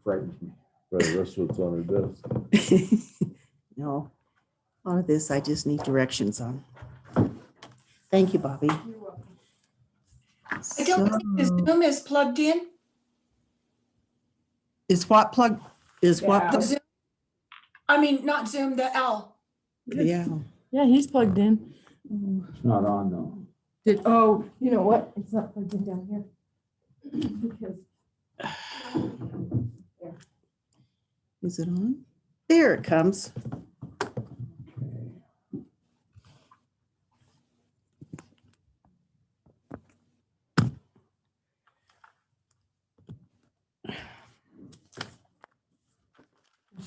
frightens me. Right, that's what's on her desk. No, all of this I just need directions on. Thank you, Bobby. I don't think the Zoom is plugged in. Is what plug, is what? The Zoom, I mean, not Zoom, the L. Yeah. Yeah, he's plugged in. It's not on though. Oh, you know what? It's not plugged in down here. Because Is it on? There it comes.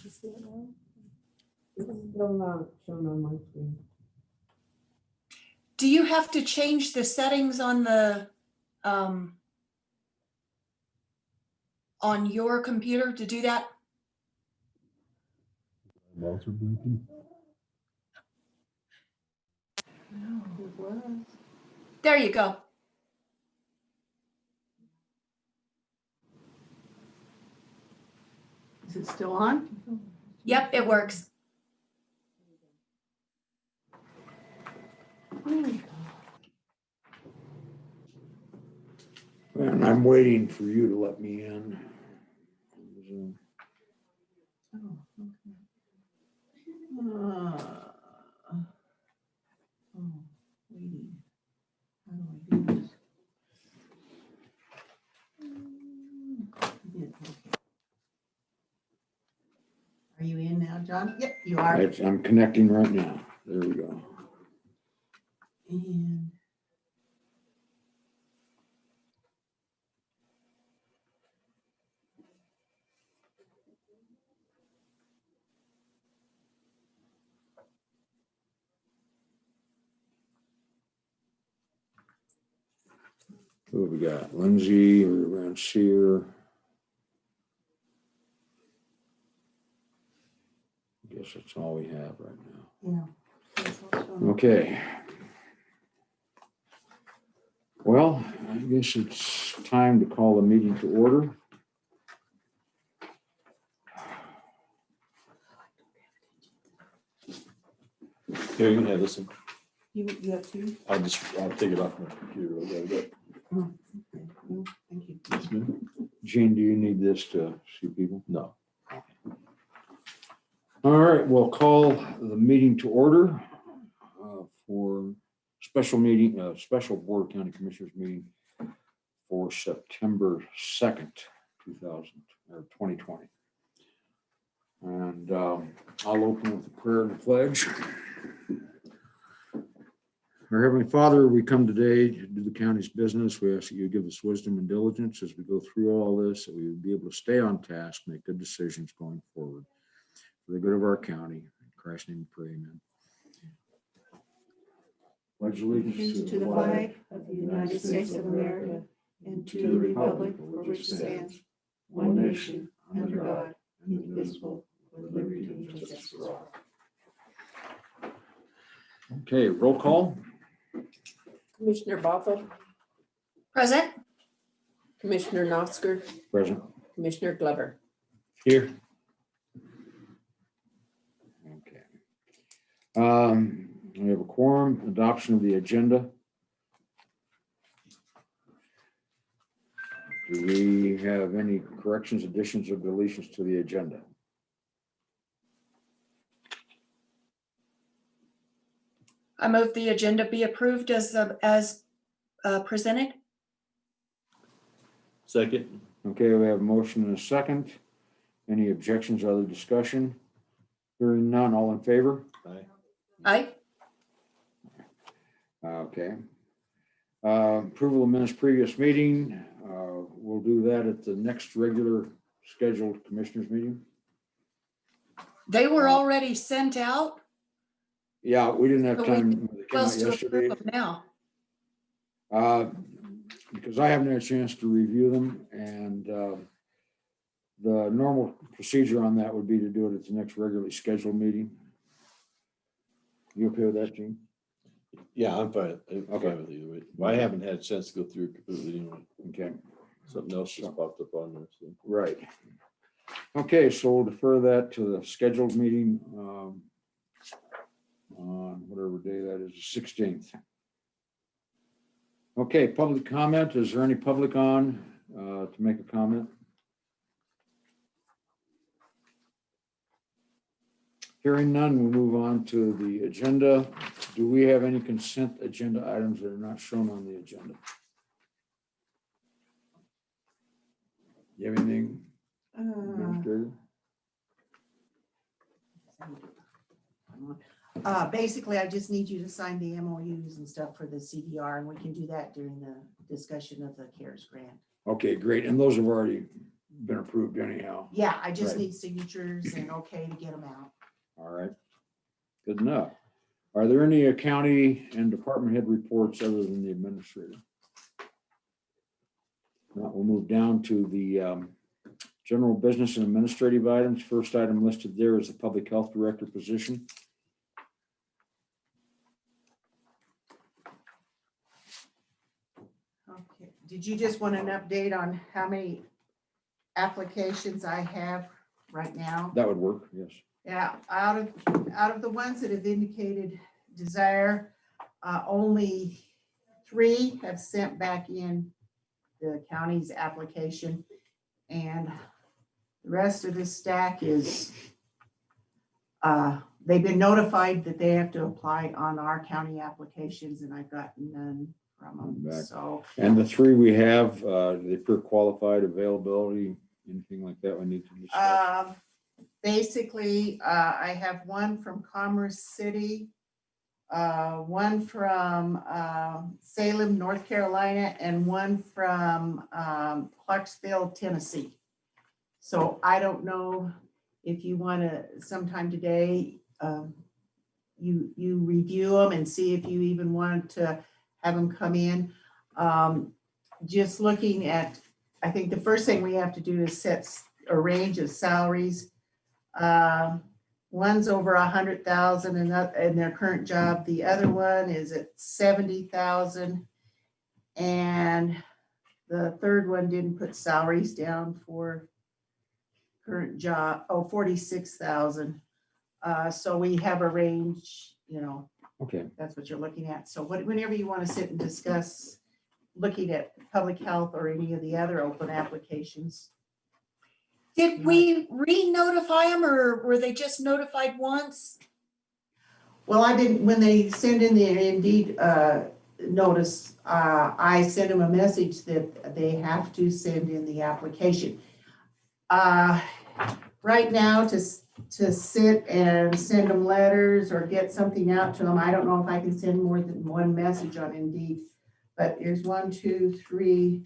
she's still on. It's still not shown on my screen. Do you have to change the settings on the, on your computer to do that? Lights are blinking. No, it was. There you go. Is it still on? Yep, it works. And I'm waiting for you to let me in. Waiting. How do I do this? Are you in now, John? Yep, you are. I'm connecting right now. There we go. And Who have we got? Lindsay, we're around Sear. I guess that's all we have right now. yeah. Okay. Well, I guess it's time to call the meeting to order. Here, you can have this one. You have two? I'll take it off my computer. I'll grab it. Oh, okay. No, thank you. Yes, ma'am. Gene, do you need this to see people? No. All right, we'll call the meeting to order for special meeting, special Board of County Commissioners meeting for September 2nd, 2020. And I'll open with the prayer and the pledge. Our Heavenly Father, we come today to do the county's business. We ask that you give us wisdom and diligence as we go through all this, that we would be able to stay on task, make good decisions going forward for the good of our county. In Christ's name we pray, amen. Pledge allegiance To the flag of the United States of America and to the republic for which it stands, one nation, under God, indivisible, with liberty and justice for all. Okay, roll call. Commissioner Bothell, Present? Commissioner Nosker, Present. Commissioner Glover. Here. Okay. We have a quorum, adoption of the agenda. Do we have any corrections, additions, or deletions to the agenda? I move the agenda be approved as presented. Second. Okay, we have a motion and a second. Any objections, other discussion? Hearing none, all in favor? Aye. Aye. Okay. Approval of minutes previous meeting. We'll do that at the next regular scheduled commissioners meeting. They were already sent out. Yeah, we didn't have So we time. They came out Supposed to yesterday. approve them now. Because I haven't had a chance to review them, and the normal procedure on that would be to do it at the next regularly scheduled meeting. You okay with that, Gene? Yeah, I'm fine. I'm Okay. fine with you. I haven't had a chance to go through it completely anyway. Okay, Something else just popped up on there. So. right. Okay, so we'll defer that to the scheduled meeting on whatever day that is, the 16th. Okay, public comment. Is there any public on to make a comment? Hearing none, we'll move on to the agenda. Do we have any consent agenda items that are not shown on the agenda? You have anything? Administrator? Basically, I just need you to sign the MOUs and stuff for the CDR, and we can do that during the discussion of the CARES grant. Okay, great. And those have already been approved anyhow. Yeah, I just Right. need signatures and okay to get them out. All right. Good enough. Are there any county and department head reports other than the administrator? Now we'll move down to the general business and administrative items. First item listed there is the public health director position. Okay, did you just want an update on how many applications I have right now? That would work, yes. Yeah, out of the ones that have indicated desire, only 3 have sent back in the county's application. And the rest of this stack is, they've been notified that they have to apply on our county applications, and I've gotten none from them, Back. so. And the 3 we have, they appear qualified, availability, anything like that we need to discuss? Basically, I have one from Commerce City, one from Salem, North Carolina, and one from Clarksville, Tennessee. So I don't know if you want to sometime today, you review them and see if you even want to have them come in. Just looking at, I think the first thing we have to do is set a range of salaries. One's over 100,000 in their current job. The other one is at 70,000. And the third one didn't put salaries down for current job, 46,000. So we have a range, Okay, that's what you're looking at. So whenever you want to sit and discuss looking at public health or any of the other open applications. Did we re-notify them or were they just notified once? Well, when they send in the Indeed notice, I send them a message that they have to send in the application. Right now, to sit and send them letters or get something out to them, I don't know if I can send more than one message on Indeed. But here's 1, 2, 3,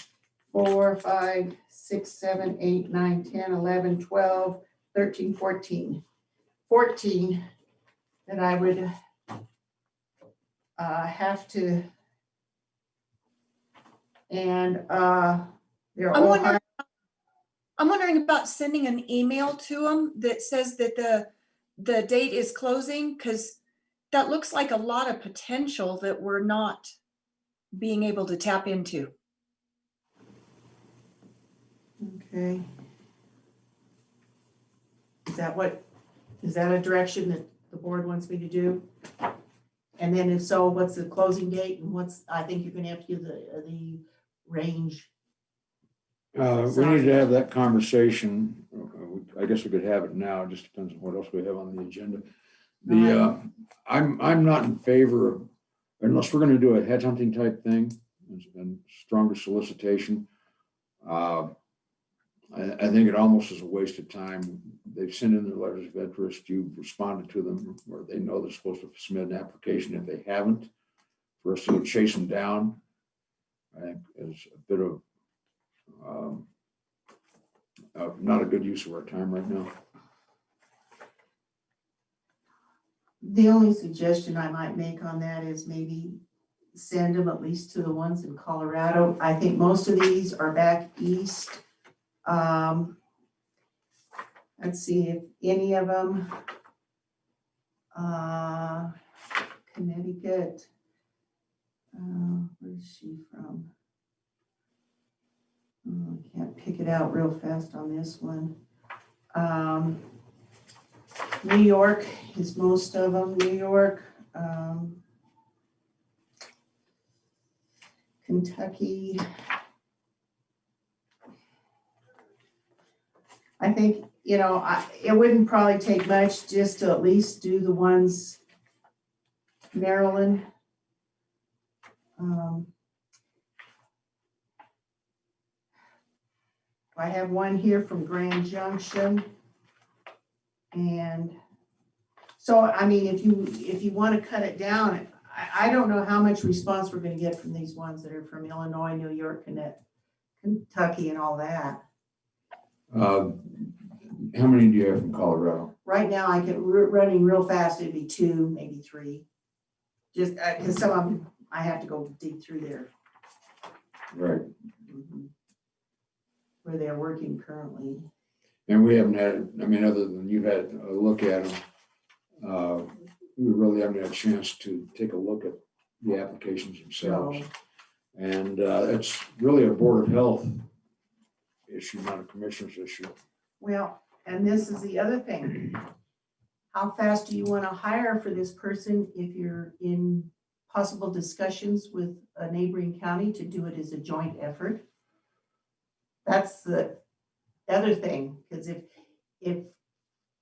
4, 5, 6, 7, 8, 9, 10, 11, 12, 13, 14. 14 that I would have to, and they're I'm all wondering, I'm wondering about sending an email to them that says that the date is closing, because that looks like a lot of potential that we're not being able to tap into. okay. Is that a direction that the board wants me to do? And then if so, what's the closing date and I think you're gonna have to give the range. we need to have that conversation. I guess we could have it now. It just depends on what else we have on the agenda. I'm not in favor of, unless we're going to do a headhunting type thing and stronger solicitation. I think it almost is a waste of time. They've sent in their letters of interest. You've responded to them, or they know they're supposed to submit an application. If they haven't, for us to go chase them down, I think is a bit of not a good use of our time right now. The only suggestion I might make on that is maybe send them at least to the ones in Colorado. I think most of these are back east. Let's see if any of them, Connecticut, where's she from? I can't pick it out real fast on this one. New York is most of them, New York. Kentucky. I think, it wouldn't probably take much just to at least do the ones, Maryland. I have one here from Grand Junction. And so, I mean, if you want to cut it down, I don't know how much response we're going to get from these ones that are from Illinois, New York, Kentucky, and all that. How many do you have from Colorado? Right now, I get running real fast. It'd be 2, maybe 3. Just because some of them I have to go dig through there. Right. Where they're working currently. And we haven't had, I mean, other than you've had a look at them, we really haven't had a chance to take a look at the applications themselves. No. And it's really a Board of Health issue, not a commissioner's issue. Well, and this is the other thing. How fast do you want to hire for this person if you're in possible discussions with a neighboring county to do it as a joint effort? That's the other thing, because if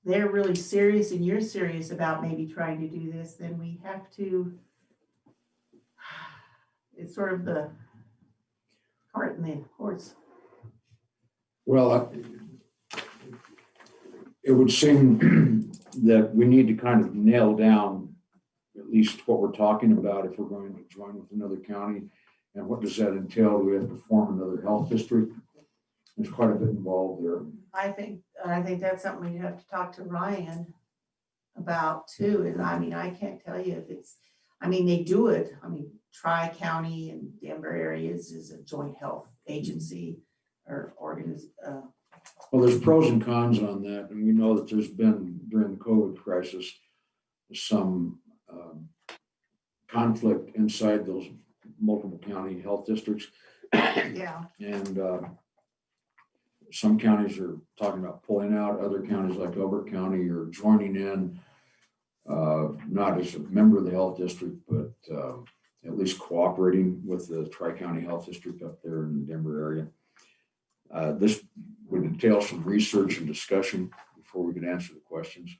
they're really serious and you're serious about maybe trying to do this, then we have to, it's sort of the cart and the horse. Well, it would seem that we need to kind of nail down at least what we're talking about if we're going to join with another county. And what does that entail? Do we have to form another health district? There's quite a bit involved there. I think that's something we have to talk to Ryan about too. And I mean, I can't tell you if it's, I mean, they do it. I mean, Tri-County and Denver areas is a joint health agency or Well, there's pros and cons on that. And we know that there's been, during the COVID crisis, some conflict inside those multiple county health districts. yeah. And some counties are talking about pulling out. Other counties like Elbert County are joining in, not as a member of the health district, but at least cooperating with the Tri-County Health District up there in the Denver area. This would entail some research and discussion before we could answer the questions.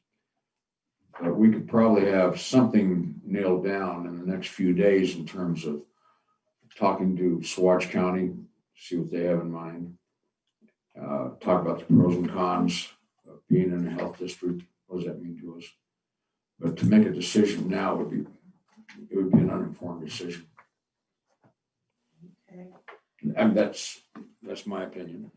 But we could probably have something nailed down in the next few days in terms of talking to Saguache County, see what they have in mind. Talk about the pros and cons of being in a health district. What does that mean to us? But to make a decision now would be an uninformed decision. Okay. And that's my opinion.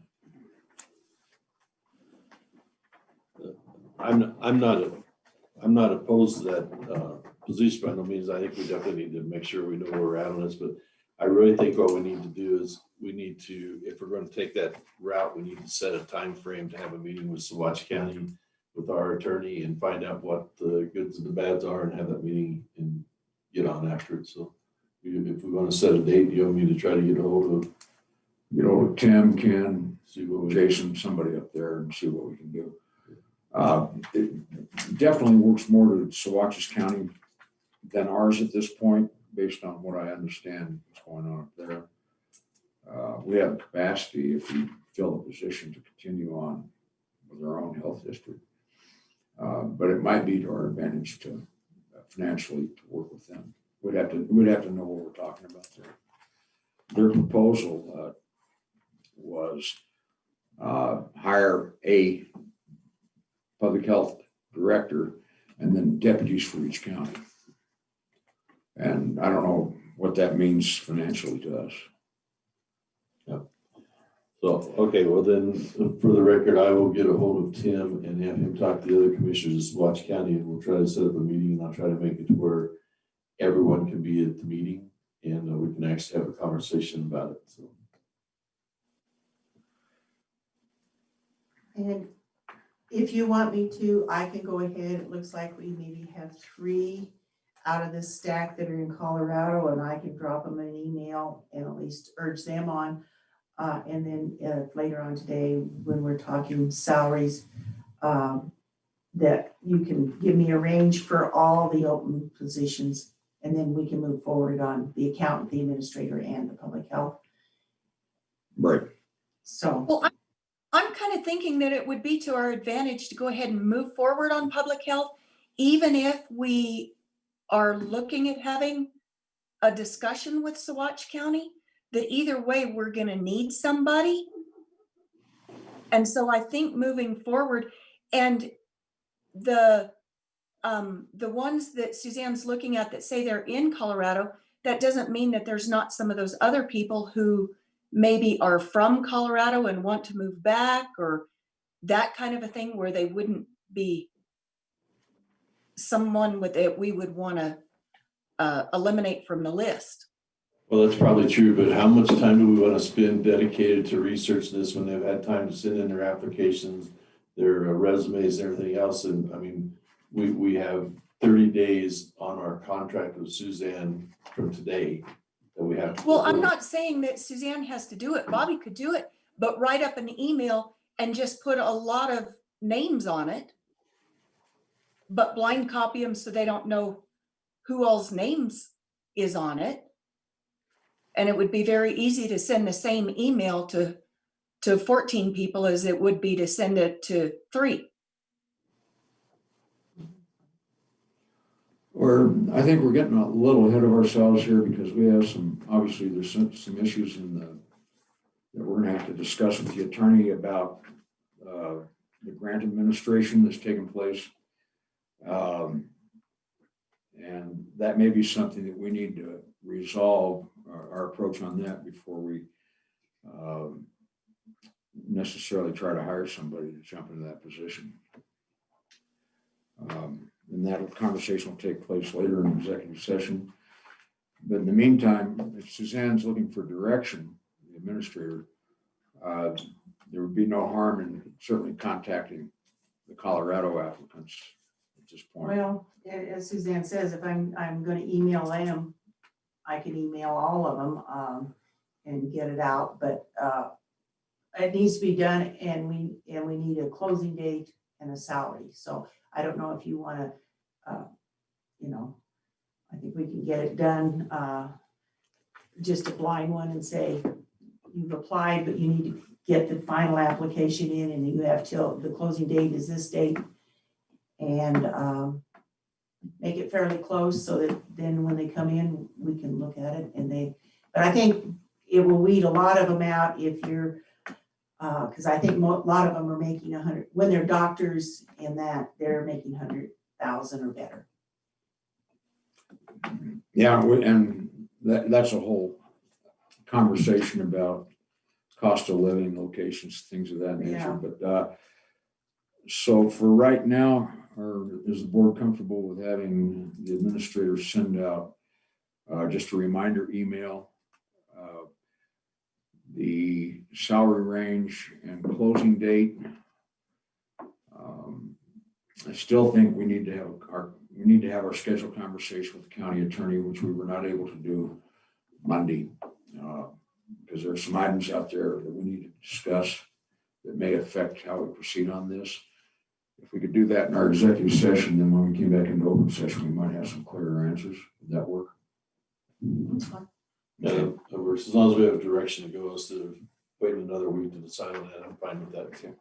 I'm not opposed to that position by no means. I think we definitely need to make sure we know where we're at on this, but I really think what we need to do is we need to, if we're going to take that route, we need to set a time frame to have a meeting with Saguache County with our attorney and find out what the goods and the bads are and have that meeting and get on after it. So if we're going to set a date, you want me to try to get a hold of Tim, Ken, see what we Jason, somebody up there and see what we can do. It definitely works more to Saguache County than ours at this point, based on what I understand what's going on up there. We have capacity if we fill the position to continue on with our own health district. But it might be to our advantage to financially to work with them. We'd have to know what we're talking about there. Their proposal was hire a public health director and then deputies for each county. And I don't know what that means financially to us. So, okay, well then, for the record, I will get a hold of Tim and have him talk to the other commissioners of Saguache County, and we'll try to set up a meeting, and I'll try to make it to where everyone can be at the meeting, and we can actually have a conversation about it, so. And if you want me to, I can go ahead. It looks like we maybe have 3 out of this stack that are in Colorado, and I can drop them an email and at least urge them on. And then later on today, when we're talking salaries, that you can give me a range for all the open positions, and then we can move forward on the accountant, the administrator, and the public health. Right. So, Well, I'm kind of thinking that it would be to our advantage to go ahead and move forward on public health, even if we are looking at having a discussion with Saguache County, that either way, we're gonna need somebody. And so I think moving forward, and the ones that Suzanne's looking at that say they're in Colorado, that doesn't mean that there's not some of those other people who maybe are from Colorado and want to move back, or that kind of a thing, where they wouldn't be someone with it we would want to eliminate from the list. Well, that's probably true, but how much time do we want to spend dedicated to research this when they've had time to send in their applications, their resumes and everything else? And I mean, we have 30 days on our contract with Suzanne from today that we have. Well, I'm not saying that Suzanne has to do it. Bobby could do it, but write up an email and just put a lot of names on it, but blind copy them so they don't know who all's names is on it. And it would be very easy to send the same email to 14 people as it would be to send it to 3. Or I think we're getting a little ahead of ourselves here, because we have obviously there's some issues that we're gonna have to discuss with the attorney about the grant administration that's taken place. And that may be something that we need to resolve our approach on that before we necessarily try to hire somebody to jump into that position. And that conversation will take place later in executive session. But in the meantime, if Suzanne's looking for direction, the administrator, there would be no harm in certainly contacting the Colorado applicants at this point. well, as Suzanne says, if I'm gonna email them, I can email all of them, and get it out, but, it needs to be done, and we need a closing date and a salary. So I don't know if you wanna, I think we can get it done, just a blind one, and say, you've applied, but you need to get the final application in, and you have till the closing date is this date. And make it fairly close, so that then when they come in, we can look at it, but I think it will weed a lot of them out if you're, because I think a lot of them are making 100, when they're doctors and that, they're making 100,000 or better. Yeah, and that's a whole conversation about cost of living, locations, things of that nature. Yeah. But so for right now, is the board comfortable with having the administrator send out just a reminder email, the salary range and closing date? I still think we need to have our scheduled conversation with the county attorney, which we were not able to do Monday, because there are some items out there that we need to discuss that may affect how we proceed on this. If we could do that in our executive session, then when we came back into open session, we might have some clearer answers. Would that work? Yeah, that works. As long as we have a direction to go instead of waiting another week to decide on that, I'm fine with that too.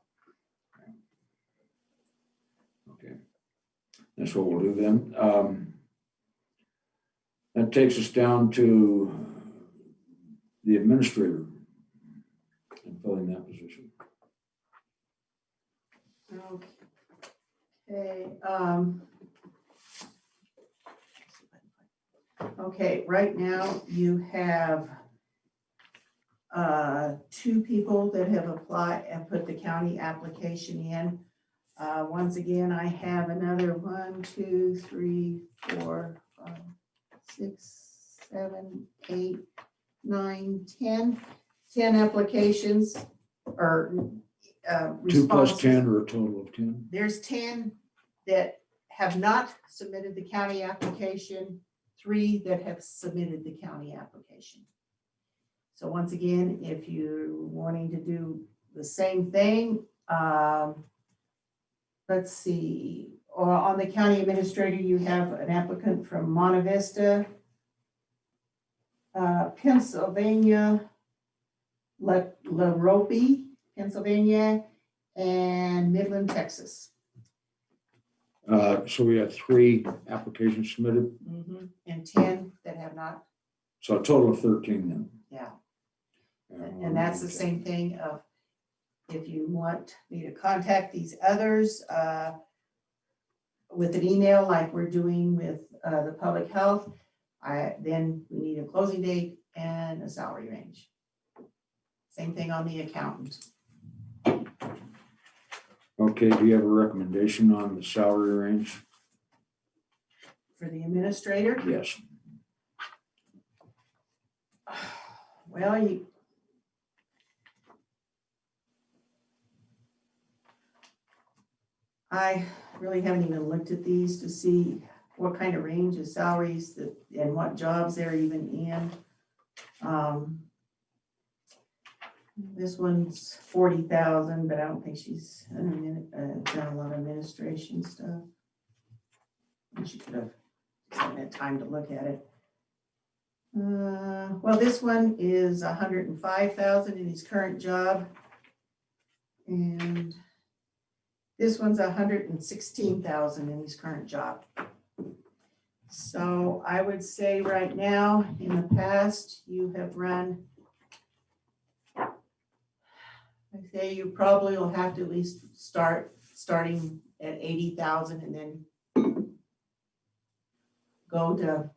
Okay. That's what we'll do then. That takes us down to the administrator and filling that position. Okay. Okay, right now you have 2 people that have applied and put the county application in. Once again, I have another 1, 2, 3, 4, 5, 6, 7, 8, 9, 10 applications or 2 plus responses. 10 or a total of 10? There's 10 that have not submitted the county application, 3 that have submitted the county application. So once again, if you're wanting to do the same thing, let's see, or on the county administrator, you have an applicant from Monte Vista, Pennsylvania, La Rope, Pennsylvania, and Midland, Texas. So we had 3 applications submitted, And 10 that have not, so a total of 13 then. yeah. And that's the same thing of, if you want me to contact these others with an email like we're doing with the public health, then we need a closing date and a salary range. Same thing on the accountant. Okay, do you have a recommendation on the salary range? For the administrator, Yes. well, I really haven't even looked at these to see what kind of range of salaries that, and what jobs they're even in. This one's 40,000, but I don't think she's done a lot of administration stuff. And she could have had time to look at it. Well, this one is 105,000 in his current job. And this one's 116,000 in his current job. So I would say right now, in the past, you have run, I say you probably will have to at least starting at 80,000 and then go to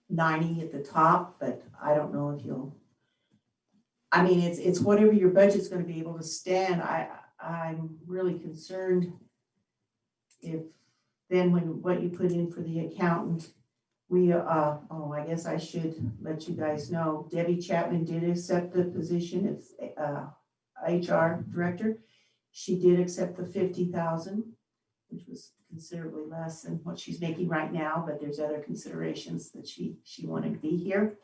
90 at the top, but I don't know if you'll, I mean, it's whatever your budget's going to be able to stand. I'm really concerned if then when what you put in for the accountant, we, I guess I should let you guys know, Debbie Chapman did accept the position as HR director. She did accept the 50,000, which was considerably less than what she's making right now, but there's other considerations that she wanted to be here.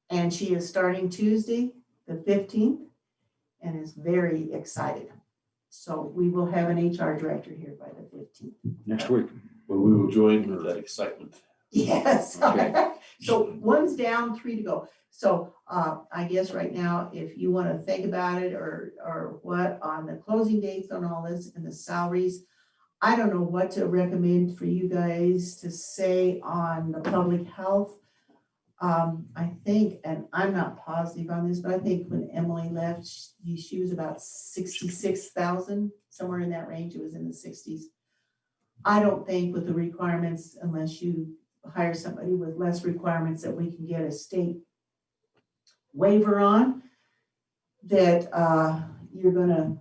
And she is starting Tuesday, the 15th, and is very excited. So we will have an HR director here by the 15th. Next week. Well, we will join with that excitement. Yes. Okay. So 1's down, 3 to go. So I guess right now, if you want to think about it or what on the closing dates on all this and the salaries, I don't know what to recommend for you guys to say on the public health. I think, and I'm not positive on this, but I think when Emily left, she was about 66,000, somewhere in that range. It was in the 60s. I don't think with the requirements, unless you hire somebody with less requirements that we can get a state waiver on, that you're gonna,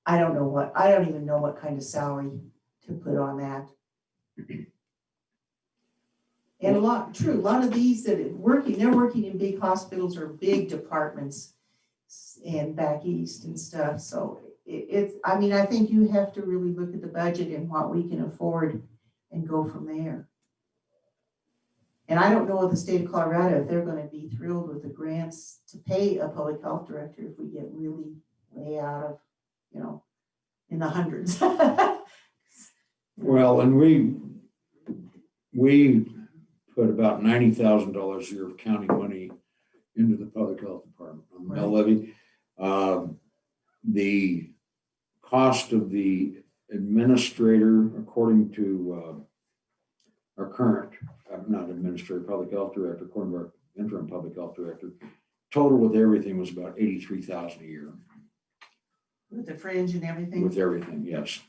I don't even know what kind of salary to put on that. And a lot of these that are working, they're working in big hospitals or big departments and back east and stuff. So I mean, I think you have to really look at the budget and what we can afford and go from there. And I don't know if the state of Colorado, if they're going to be thrilled with the grants to pay a public health director if we get really way out of, in the hundreds. Well, and we put about $90,000 a year of county money into the public health department on the mill levy. The cost of the administrator, according to our current, not administrator, public health director, according to our interim public health director, total with everything was about $83,000 a year. With the fringe and everything. With everything, yes.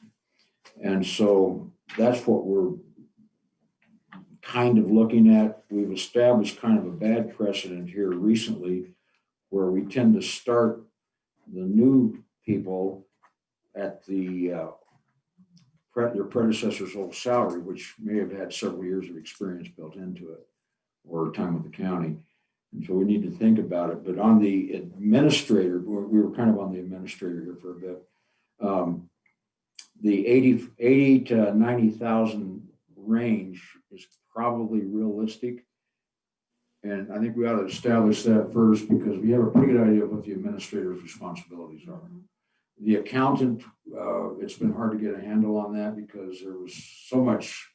And so that's what we're kind of looking at. We've established kind of a bad precedent here recently where we tend to start the new people at their predecessor's old salary, which may have had several years of experience built into it or time with the county. And so we need to think about it. But on the administrator, we were kind of on the administrator here for a bit. The 80 to 90,000 range is probably realistic. And I think we ought to establish that first because we have a pretty good idea of what the administrator's responsibilities are. The accountant, it's been hard to get a handle on that because there was so much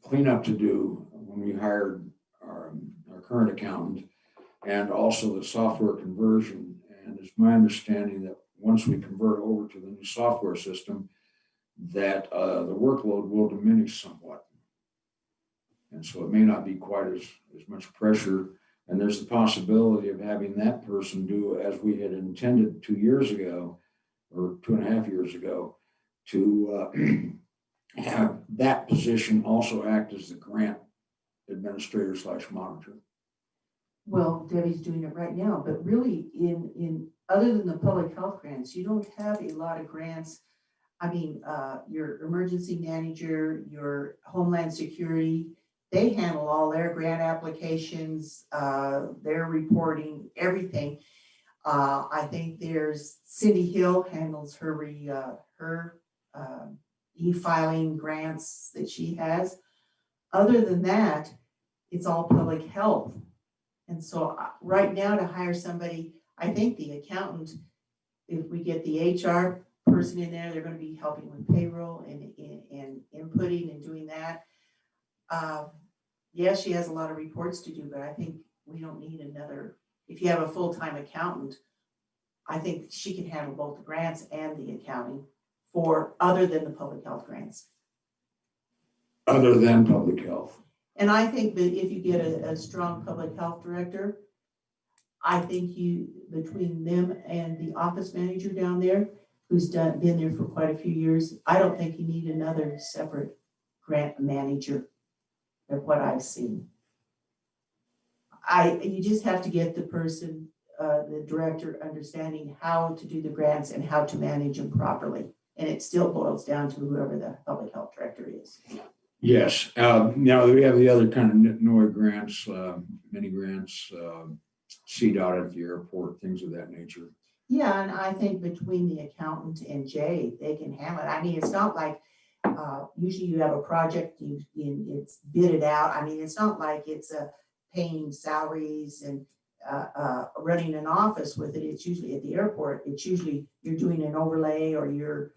cleanup to do when we hired our current accountant, and also the software conversion. And it's my understanding that once we convert over to the new software system, that the workload will diminish somewhat. And so it may not be quite as much pressure. And there's the possibility of having that person do as we had intended 2 years ago, or 2.5 years ago, to have that position also act as the grant administrator / monitor. Well, Debbie's doing it right now, but really in other than the public health grants, you don't have a lot of grants. I mean, your emergency manager, your Homeland Security, they handle all their grant applications, their reporting, everything. I think there's Cindy Hill handles her e-filing grants that she has. Other than that, it's all public health. And so right now to hire somebody, I think the accountant, if we get the HR person in there, they're going to be helping with payroll and inputting and doing that. Yes, she has a lot of reports to do, but I think we don't need another. If you have a full-time accountant, I think she can handle both the grants and the accounting for other than the public health grants. Other than public health. And I think that if you get a strong public health director, I think between them and the office manager down there, who's been there for quite a few years, I don't think you need another separate grant manager of what I've seen. You just have to get the person, the director, understanding how to do the grants and how to manage them properly. And it still boils down to whoever the public health director is. Yes. Now we have the other kind of NOI grants, mini grants, CDOT at the airport, things of that nature. Yeah, and I think between the accountant and Jay, they can handle it. I mean, it's not like usually you have a project, it's bidded out. I mean, it's not like it's paying salaries and running an office with it. It's usually at the airport. It's usually you're doing an overlay or you're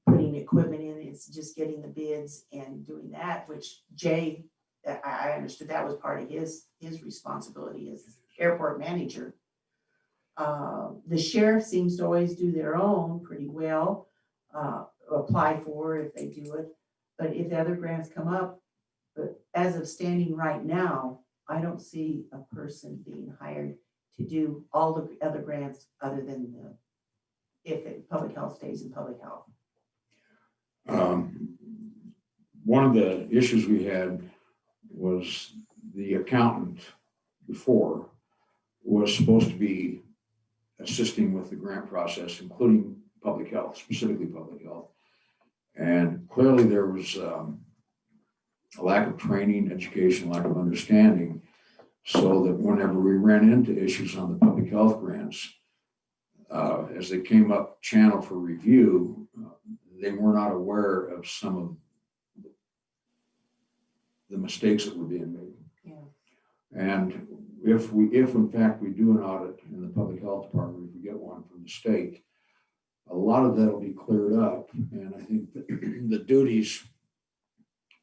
putting equipment in. It's just getting the bids and doing that, which Jay, I understood that was part of his responsibility as airport manager. The sheriff seems to always do their own pretty well, apply for if they do it. But if the other grants come up, but as of standing right now, I don't see a person being hired to do all the other grants other than if public health stays in public health. One of the issues we had was the accountant before was supposed to be assisting with the grant process, including public health, specifically public health. And clearly there was a lack of training, education, lack of understanding, so that whenever we ran into issues on the public health grants, as they came up channel for review, they were not aware of some of the mistakes that were being made. Yeah. And if in fact we do an audit in the public health department, if we get one from the state, a lot of that will be cleared up. And I think the duties,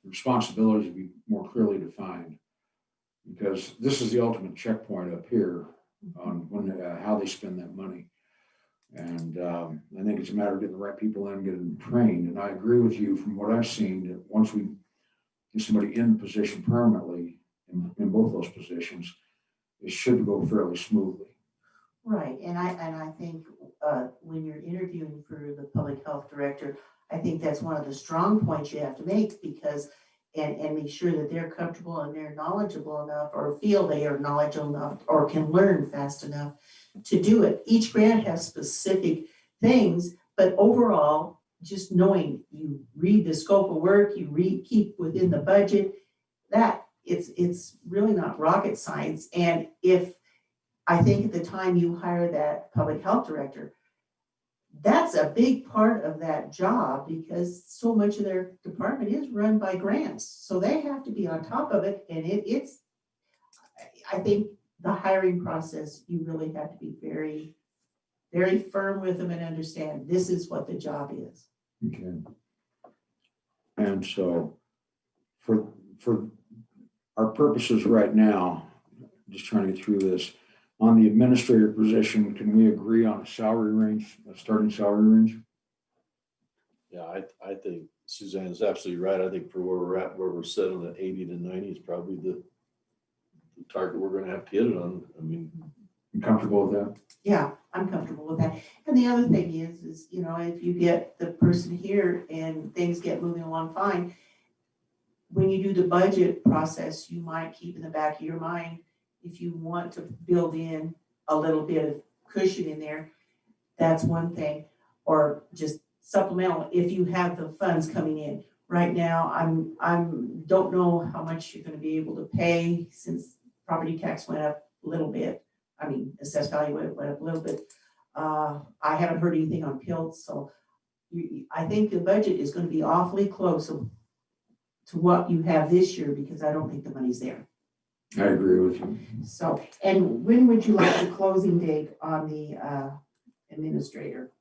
responsibilities will be more clearly defined, because this is the ultimate checkpoint up here on how they spend that money. And I think it's a matter of getting the right people in, getting them trained. And I agree with you from what I've seen, that once we get somebody in position permanently in both those positions, it should go fairly smoothly. Right, and I think when you're interviewing for the public health director, I think that's one of the strong points you have to make, because and make sure that they're comfortable and they're knowledgeable enough, or feel they are knowledgeable enough, or can learn fast enough to do it. Each grant has specific things, but overall, just knowing you read the scope of work, you keep within the budget, that it's really not rocket science. And if I think at the time you hire that public health director, that's a big part of that job, because so much of their department is run by grants. So they have to be on top of it. And I think the hiring process, you really have to be very very firm with them and understand this is what the job is. Okay. And so for our purposes right now, just trying to get through this, on the administrator position, can we agree on a salary range, a starting salary range? Yeah, I think Suzanne's absolutely right. I think for where we're at, where we're sitting at 80 to 90 is probably the target we're gonna have to hit it on. I mean, You comfortable with that? Yeah, I'm comfortable with that. And the other thing is, you know, if you get the person here and things get moving along fine, when you do the budget process, you might keep in the back of your mind, if you want to build in a little bit of cushion in there, that's one thing. Or just supplemental, if you have the funds coming in. Right now, don't know how much you're gonna be able to pay since property tax went up a little bit. I mean, assessed value went up a little bit. I haven't heard anything on PILT, so I think the budget is gonna be awfully close to what you have this year, because I don't think the money's there. I agree with you. So, and when would you like the closing date on the administrator?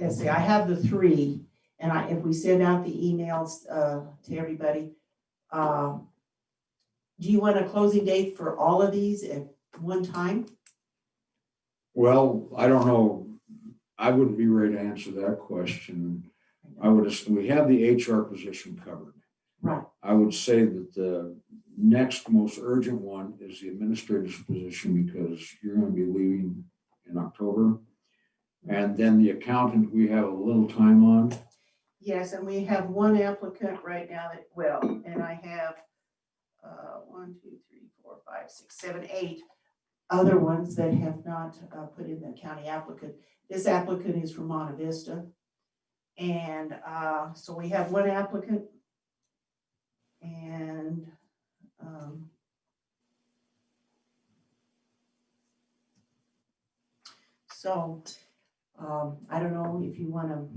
Let's see, I have the 3, and if we send out the emails to everybody, do you want a closing date for all of these at one time? Well, I don't know. I wouldn't be ready to answer that question. We have the HR position covered. Right. I would say that the next most urgent one is the administrator's position, because you're going to be leaving in October. And then the accountant, we have a little time on. Yes, and we have one applicant right now and I have 1, 2, 3, 4, 5, 6, 7, 8 other ones that have not put in the county applicant. This applicant is from Monte Vista. And so we have one applicant, and I don't know if you want to,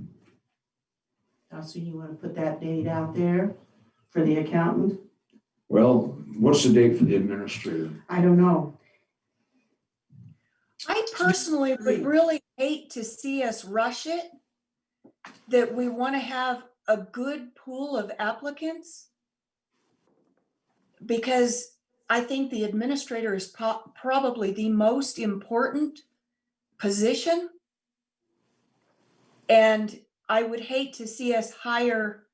how soon you want to put that date out there for the accountant? Well, what's the date for the administrator? I don't know. I personally would really hate to see us rush it, that we want to have a good pool of applicants, because I think the administrator is probably the most important position. And I would hate to see us hire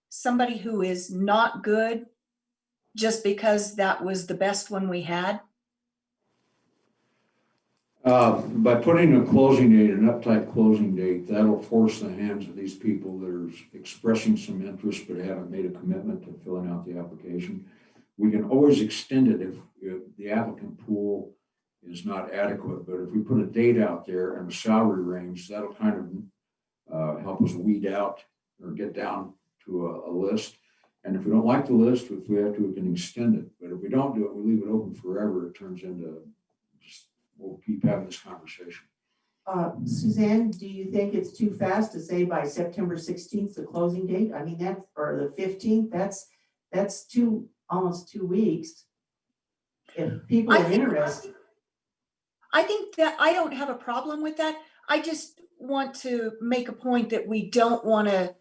somebody who is not good just because that was the best one we had. By putting a closing date, an uptight closing date, that'll force the hands of these people that are expressing some interest but haven't made a commitment to filling out the application. We can always extend it if the applicant pool is not adequate, but if we put a date out there and a salary range, that'll kind of help us weed out or get down to a list. And if we don't like the list, if we have to, we can extend it. But if we don't do it, we leave it open forever, it turns into we'll keep having this conversation. Suzanne, do you think it's too fast to say by September 16th, the closing date? I mean, that's, or the 15th, that's almost 2 weeks. If people are interested. I think that I don't have a problem with that. I just want to make a point that we don't want to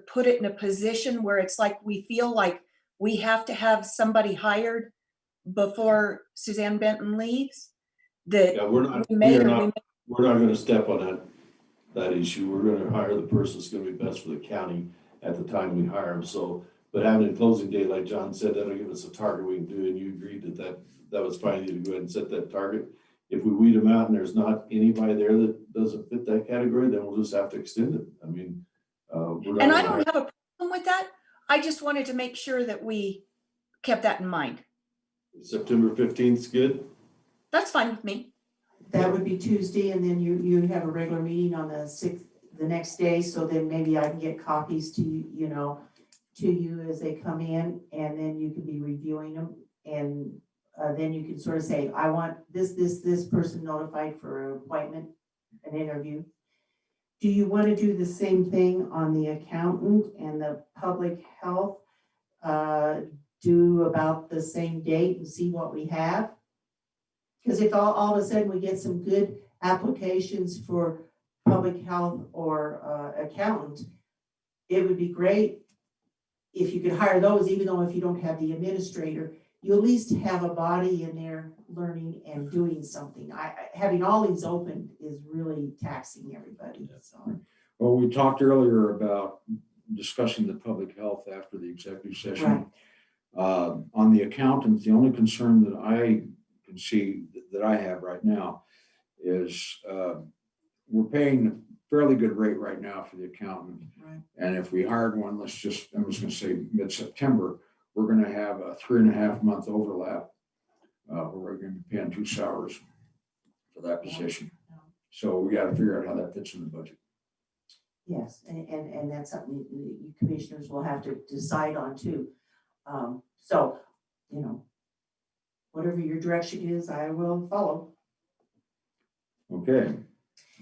put it in a position where it's like we feel like we have to have somebody hired before Suzanne Benton leaves. That yeah, we're not gonna step on that issue. We're gonna hire the person that's gonna be best for the county at the time we hire them. So, but having a closing date, like John said, that'll give us a target we can do, and you agreed that was fine to go ahead and set that target. If we weed them out and there's not anybody there that doesn't fit that category, then we'll just have to extend it. I mean, and I don't have a problem with that. I just wanted to make sure that we kept that in mind. September 15th is good. That's fine with me. That would be Tuesday, and then you have a regular meeting on the 6th, the next day, so then maybe I can get copies to you as they come in, and then you can be reviewing them, and then you can sort of say, I want this person notified for an appointment, an interview. Do you want to do the same thing on the accountant and the public health? Do about the same date and see what we have? Because if all of a sudden we get some good applications for public health or accountant, it would be great if you could hire those, even though if you don't have the administrator, you at least have a body in there learning and doing something. Having all these open is really taxing everybody, so. Well, we talked earlier about discussing the public health after the executive session. Right. On the accountants, the only concern that I can see that I have right now is we're paying a fairly good rate right now for the accountant. Right. And if we hired one, I'm just gonna say mid-September, we're gonna have a 3.5 month overlap. Where we're gonna be paying 2 salaries for that position. Yeah. So we gotta figure out how that fits in the budget. Yes, and that's something you commissioners will have to decide on too. So, you know, whatever your direction is, I will follow. Okay,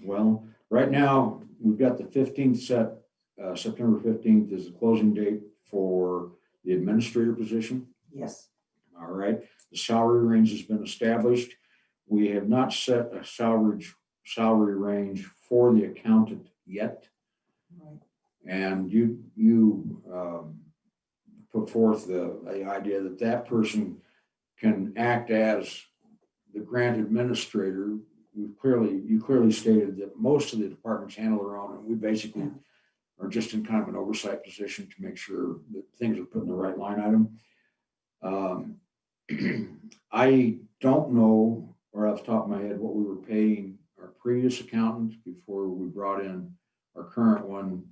well, right now, we've got the 15th set, September 15th is the closing date for the administrator position. Yes. All right, the salary range has been established. We have not set a salary range for the accountant yet. Right. And you put forth the idea that that person can act as the grant administrator. You clearly stated that most of the departments handle their own, and we basically are just in kind of an oversight position to make sure that things are put in the right line item. I don't know, or off the top of my head, what we were paying our previous accountant before we brought in our current one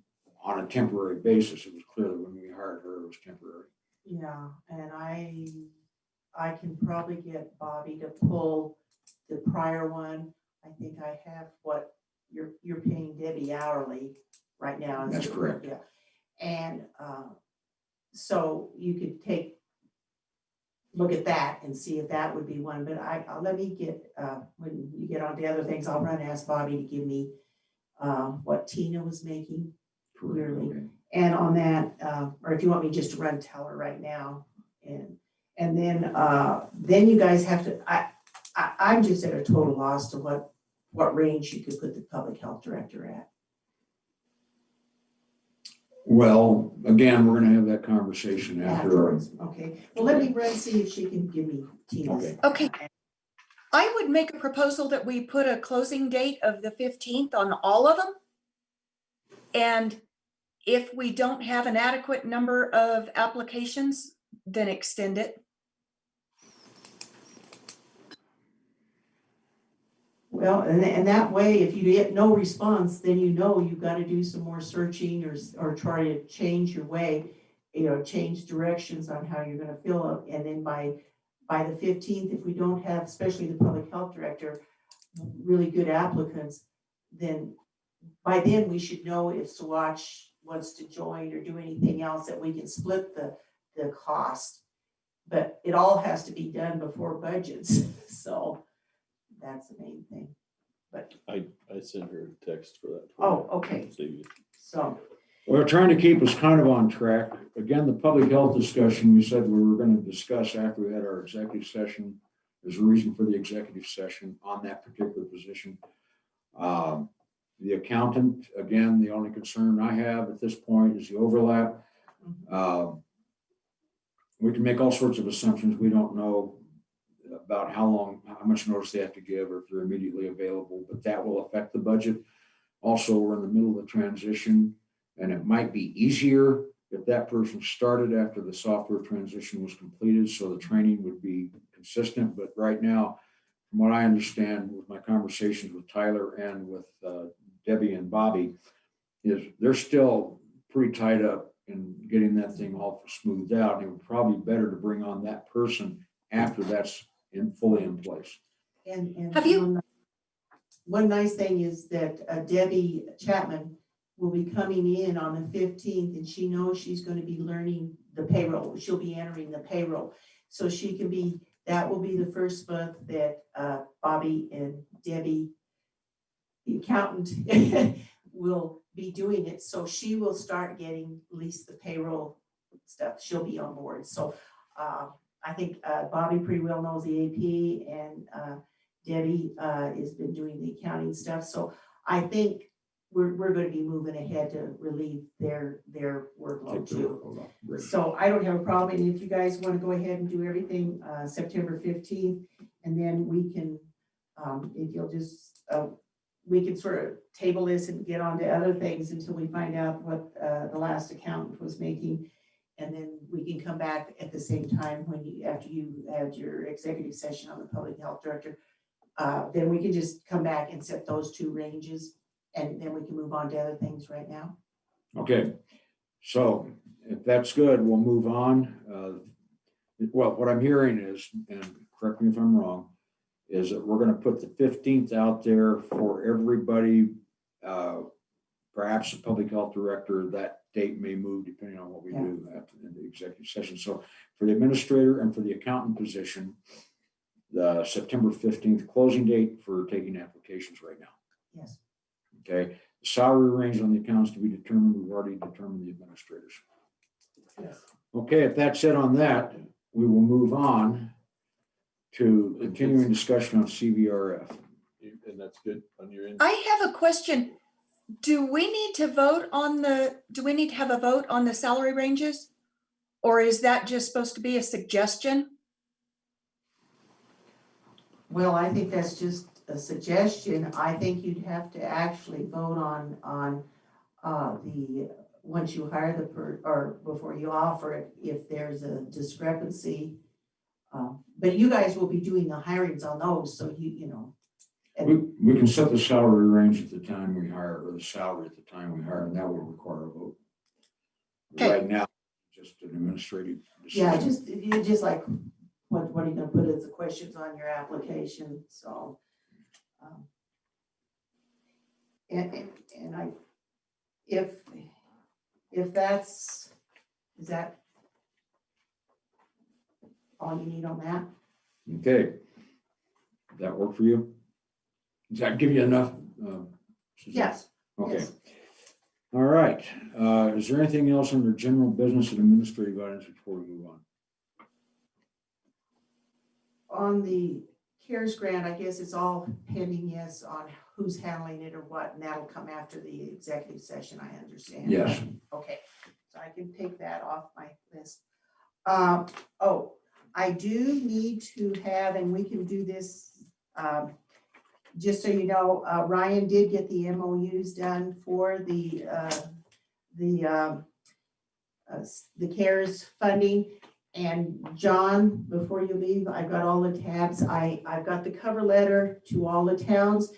on a temporary basis. It was clearly when we hired her, it was temporary. Yeah, and I can probably get Bobby to pull the prior one. I think I have what you're paying Debbie hourly right now. is That's it? correct. Yeah, and so you could look at that and see if that would be one. But I'll let me get when you get on to other things, I'll run and ask Bobby to give me what Tina was making. Clearly. Okay. And on that, or if you want me just to run tell her right now, and then you guys have to. I'm just at a total loss to what range you could put the public health director at. Well, again, we're going to have that conversation Afterwards, okay. Well, let me run see if she can give me Tina's. Okay. I would make a proposal that we put a closing date of the 15th on all of them. And if we don't have an adequate number of applications, then extend it. Well, and that way, if you get no response, then you know you've got to do some more searching or try to change your way, change directions on how you're going to fill up. And then by the 15th, if we don't have, especially the public health director, really good applicants, then by then we should know if Swatch wants to join or do anything else that we can split the cost. But it all has to be done before budgets. So that's the main thing. But I sent her a text for that. oh, okay. So We're trying to keep us kind of on track. Again, the public health discussion, we said we were going to discuss after we had our executive session. There's a reason for the executive session on that particular position. The accountant, again, the only concern I have at this point is the overlap. We can make all sorts of assumptions. We don't know about how much notice they have to give or if they're immediately available, but that will affect the budget. Also, we're in the middle of the transition, and it might be easier if that person started after the software transition was completed, so the training would be consistent. But right now, from what I understand with my conversations with Tyler and with Debbie and Bobby, is they're still pretty tied up in getting that thing all smoothed out. And it would probably be better to bring on that person after that's fully in place. and Have you- one nice thing is that Debbie Chapman will be coming in on the 15th, and she knows she's going to be learning the payroll. She'll be entering the payroll, so she can be. That will be the first month that Bobby and Debbie, the accountant, will be doing it. So she will start getting at least the payroll stuff. She'll be on board. So I think Bobby pretty well knows the AP, and Debbie has been doing the accounting stuff, so I think we're gonna be moving ahead to relieve their workload too. Great. So I don't have a problem, and if you guys wanna go ahead and do everything, September 15th, and then we can, if you'll just, we can sort of table this and get on to other things until we find out what, the last accountant was making. And then we can come back at the same time when after you had your executive session on the public health director. Then we can just come back and set those two ranges, and then we can move on to other things right now. Okay, so if that's good, we'll move on. Well, what I'm hearing is, and correct me if I'm wrong, is that we're gonna put the 15th out there for everybody. Perhaps the public health director, that date may move depending on what we do in the executive session. So for the administrator and for the accountant position, the September 15th closing date for taking applications right now. Yes. Okay, salary range on the accounts to be determined. We've already determined the administrators. Yes. Okay, if that's it on that, we will move on to continuing discussion on CVRF. And that's good on your end? I have a question. Do we need to have a vote on the salary ranges? Or is that just supposed to be a suggestion? Well, I think that's just a suggestion. I think you'd have to actually vote on the, once you hire or before you offer it, if there's a discrepancy. But you guys will be doing the hirings on those, so you know. We can set the salary range at the time we hire, or the salary at the time we hire, and that will require a vote. Okay. Right now, just an administrative Yeah, decision. you just like, what are you gonna put as the questions on your application, so. And I, if that's, is that all you need on that? Okay. That work for you? Does that give you enough? Suzanne? Yes. Okay. Yes. All right. Is there anything else under general business and administrative items before we move on? On the CARES grant, I guess it's all pending, yes, on who's handling it or what, and that'll come after the executive session, I understand. Yes. Okay, so I can take that off my list. Oh, I do need to have, and we can do this, just so you know, Ryan did get the MOUs done for the CARES funding. And John, before you leave, I've got all the tabs. I've got the cover letter to all the towns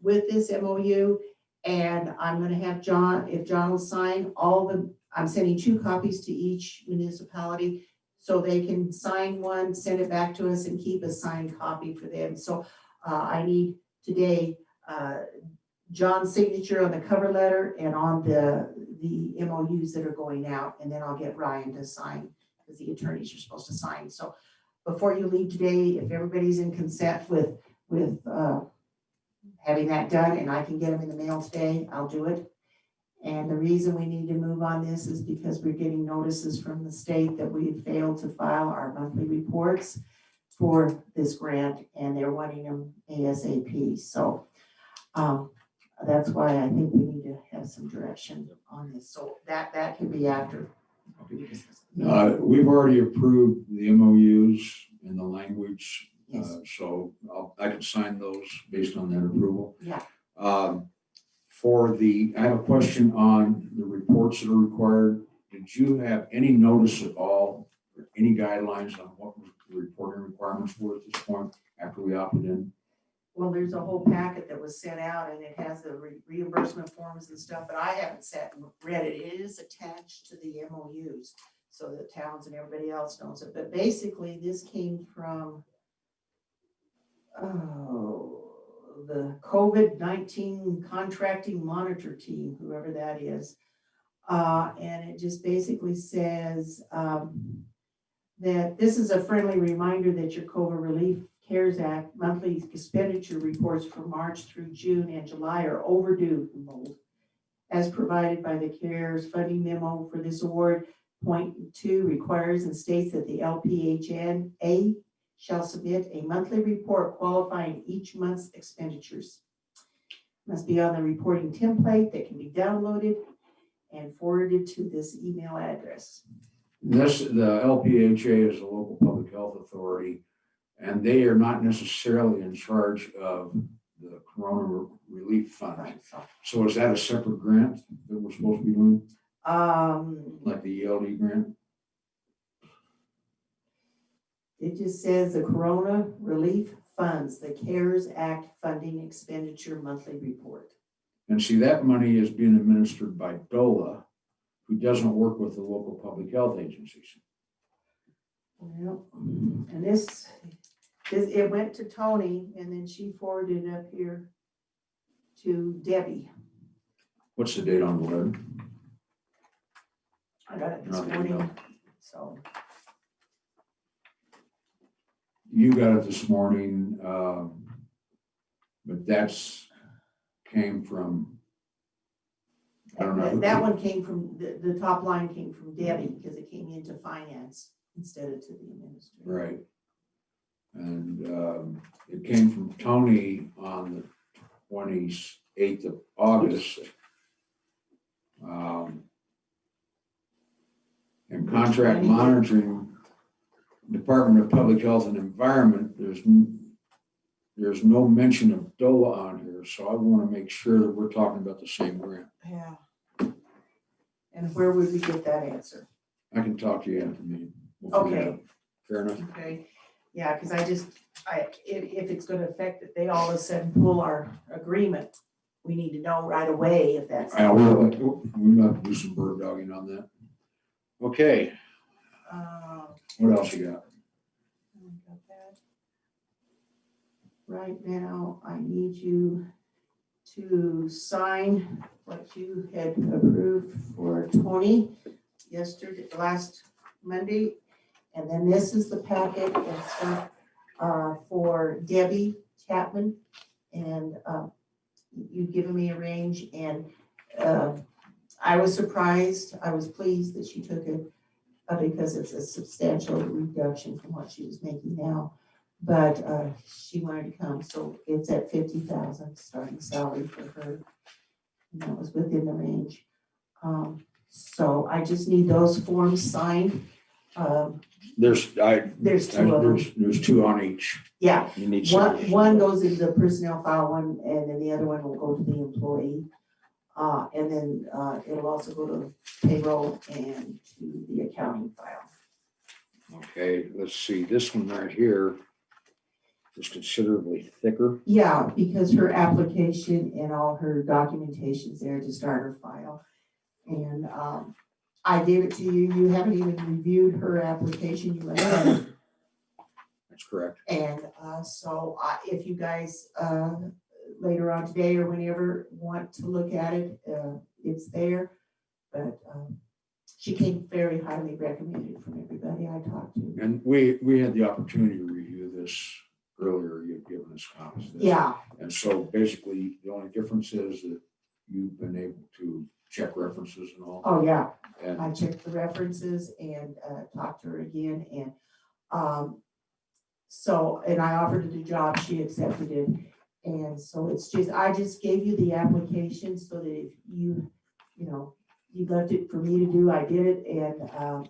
with this MOU. And I'm gonna have John, if John will sign I'm sending 2 copies to each municipality so they can sign one, send it back to us and keep a signed copy for them. So I need today, John's signature on the cover letter and on the MOUs that are going out, and then I'll get Ryan to sign, because the attorneys are supposed to sign. So before you leave today, if everybody's in consent with having that done, and I can get them in the mail today, I'll do it. And the reason we need to move on this is because we're getting notices from the state that we failed to file our monthly reports for this grant, and they're wanting them ASAP. So that's why I think we need to have some direction on this. So that can be after. We've already approved the MOUs in the language, Yes. so I can sign those based on that approval. Yeah. I have a question on the reports that are required. Did you have any notice at all, or any guidelines on what the reporting requirements were at this point after we opted in? Well, there's a whole packet that was sent out, and it has the reimbursement forms and stuff, but I haven't sat and read it. It is attached to the MOUs, so the towns and everybody else knows it. But basically, this came from the COVID-19 contracting monitor team, whoever that is. And it just basically says that this is a friendly reminder that your COVID relief CARES Act monthly expenditure reports for March through June and July are overdue, as provided by the CARES funding memo for this award. Point 2 requires and states that the LPHNA shall submit a monthly report qualifying each month's expenditures. Must be on the reporting template that can be downloaded and forwarded to this email address. The LPHA is a local public health authority, and they are not necessarily in charge of the Corona Relief Fund. Right, so, So is that a separate grant that we're supposed to be doing, um, like the ELD grant? it just says the Corona Relief Funds, the CARES Act Funding Expenditure Monthly Report. And see, that money is being administered by DOLA, who doesn't work with the local public health agencies. Well, and this, it went to Tony and then she forwarded it up here to Debbie. What's the date on the letter? I got it this Not the morning, email. so. You got it this morning, but that's came from, I don't know. That one came from, the top line came from Debbie because it came into finance instead of to the administrator. Right. And it came from Tony on the 28th of August. And contract monitoring, Department of Public Health and Environment, there's no mention of DOLA on here, so I want to make sure that we're talking about the same grant. Yeah. And where would we get that answer? I can talk to you after the meeting. We'll figure it Okay. out. Fair enough? Okay, yeah, because if it's gonna affect that they all of a sudden pull our agreement, we need to know right away if that's. We'll have to do some bird dogging on that. Okay, what else you got? Right now, I need you to sign what you had approved for Tony last Monday. And then this is the packet and stuff for Debbie Chapman. And you've given me a range, and I was surprised, I was pleased that she took it because it's a substantial reduction from what she was making now. But she wanted to come, so it's at 50,000 starting salary for her. And that was within the range. So I just need those forms signed. There's two of them. There's two on each. Yeah, You need one goes into the personnel file one, and then the other one will go to the employee. And then it'll also go to payroll and to the accounting file. Okay, let's see, this one right here is considerably thicker. Yeah, because her application and all her documentation's there to start her file. And I gave it to you, you haven't even reviewed her application, you went ahead. That's correct. And so if you guys later on today or whenever want to look at it, it's there. But she came very highly recommended from everybody I talked to. And we had the opportunity to review this earlier. You've given us copies of this. Yeah, And so basically, the only difference is that you've been able to check references and all. oh yeah, And I checked the references and talked to her again, and so, and I offered her the job, she accepted it. And so it's just, I just gave you the application so that if you left it for me to do, I did it. And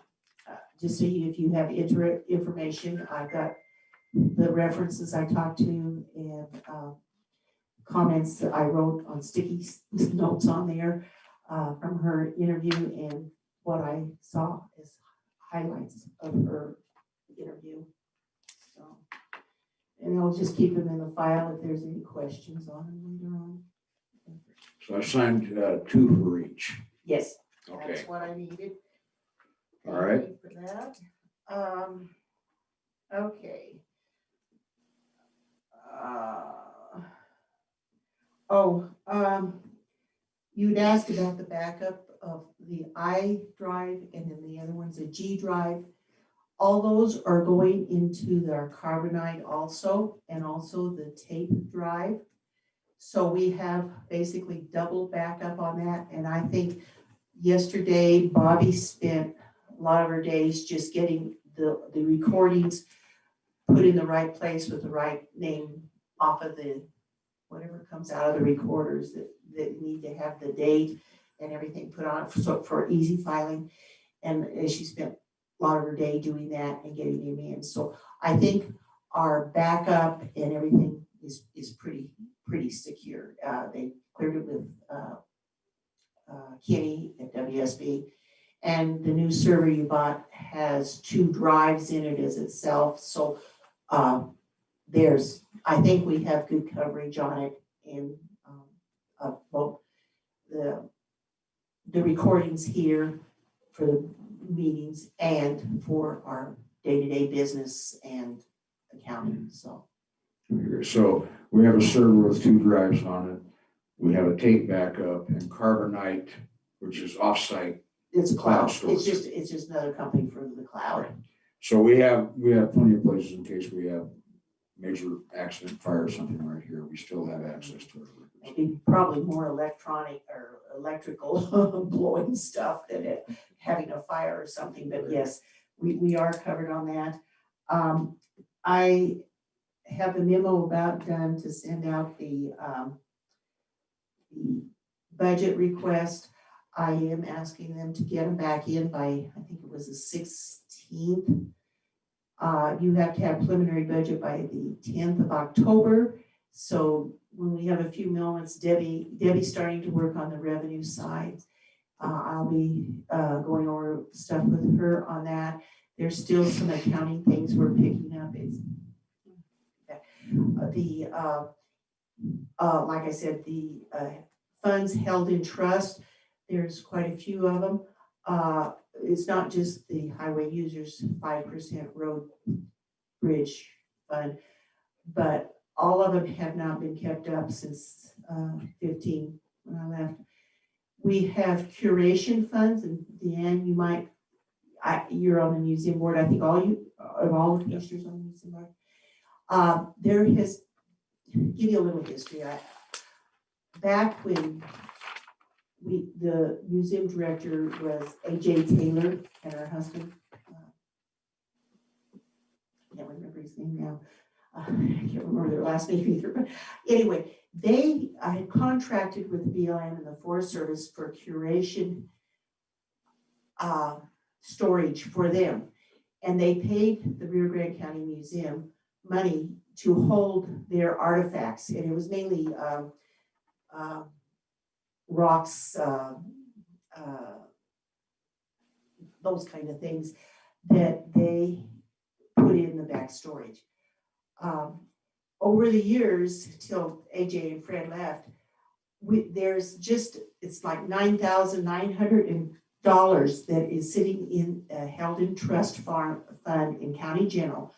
just so if you have information, I've got the references I talked to and comments that I wrote on sticky notes on there from her interview, and what I saw is highlights of her interview. So, and I'll just keep them in the file if there's any questions on them later on. so I signed two for each. Yes, Okay, that's what I needed. All right. Thank you for that. Okay. You'd asked about the backup of the iDrive, and then the other one's a G drive. All those are going into their carbonite also, and also the tape drive. So we have basically double backup on that. And I think yesterday Bobby spent a lot of her days just getting the recordings put in the right place with the right name off of the, whatever comes out of the recorders that need to have the date and everything put on it for easy filing. And she spent a lot of her day doing that and getting them in. So I think our backup and everything is pretty secure. They cleared it with Kenny at WSB. And the new server you bought has 2 drives in it as itself. So I think we have good coverage on it in both the recordings here for the meetings and for our day-to-day business and accounting, so. So we have a server with 2 drives on it. We have a tape backup and Carbonite, which is offsite. It's Cloud cloud, storage. it's just another company for the cloud. So we have plenty of places in case we have major accident, fire or something right here. We still have access to it. Maybe probably more electronic or electrical blowing stuff than it having a fire or something, but yes, we are covered on that. I have the memo about done to send out the budget request. I am asking them to get them back in by, I think it was the 16th. You have to have preliminary budget by the 10th of October. So when we have a few moments, Debbie's starting to work on the revenue side. I'll be going over stuff with her on that. There's still some accounting things we're picking up. It's like I said, the funds held in trust. There's quite a few of them. It's not just the highway users 5% road bridge fund, but all of them have not been kept up since 15 when I left. We have curation funds, and Deanne, you might, you're on the museum board. I think all the commissioners on the museum board. There has, give you a little history. Back when the museum director was A.J. Taylor and her husband, I can't remember his name now. I can't remember their last name either, but anyway, I had contracted with BLM and the Forest Service for curation storage for them. And they paid the Rio Grande County Museum money to hold their artifacts. And it was mainly rocks, those kind of things that they put in the back storage. Over the years, till AJ and Fred left, there's just, it's like $9,900 that is sitting in held in trust fund in County General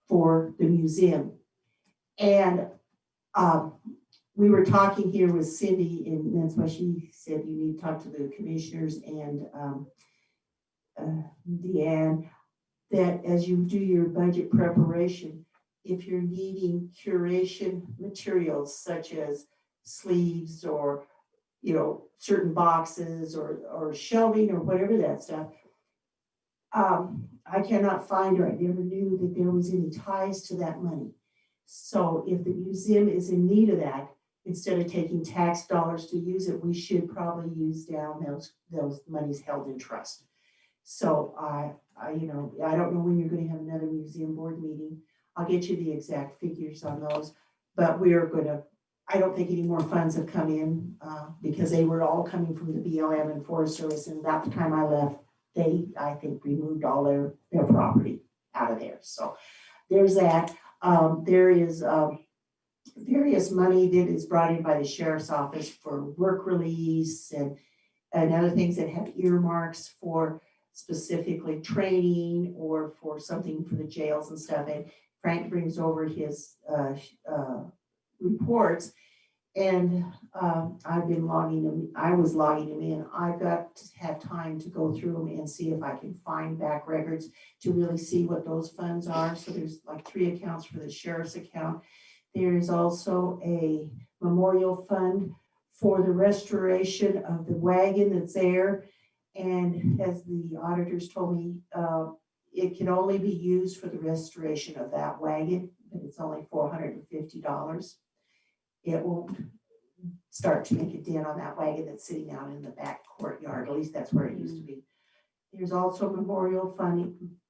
for the museum. And we were talking here with Cindy, and that's why she said you need to talk to the commissioners and Deanne, that as you do your budget preparation, if you're needing curation materials such as sleeves or, you know, certain boxes or shelving or whatever that stuff, I cannot find, or I never knew that there was any ties to that money. So if the museum is in need of that, instead of taking tax dollars to use it, we should probably use down those monies held in trust. So I don't know when you're going to have another museum board meeting. I'll get you the exact figures on those, but we are going to, I don't think any more funds have come in because they were all coming from the BLM and Forest Service. And about the time I left, they, I think, removed all their property out of there. So there's that. There is various money that is brought in by the sheriff's office for work release and other things that have earmarks for specifically training or for something for the jails and stuff. And Frank brings over his reports, and I've been logging them. I was logging them in. I've got to have time to go through them and see if I can find back records to really see what those funds are. So there's like 3 accounts for the sheriff's account. There's also a memorial fund for the restoration of the wagon that's there. And as the auditors told me, it can only be used for the restoration of that wagon, but it's only $450. It won't start to make a dent on that wagon that's sitting out in the back courtyard. At least that's where it used to be. There's also memorial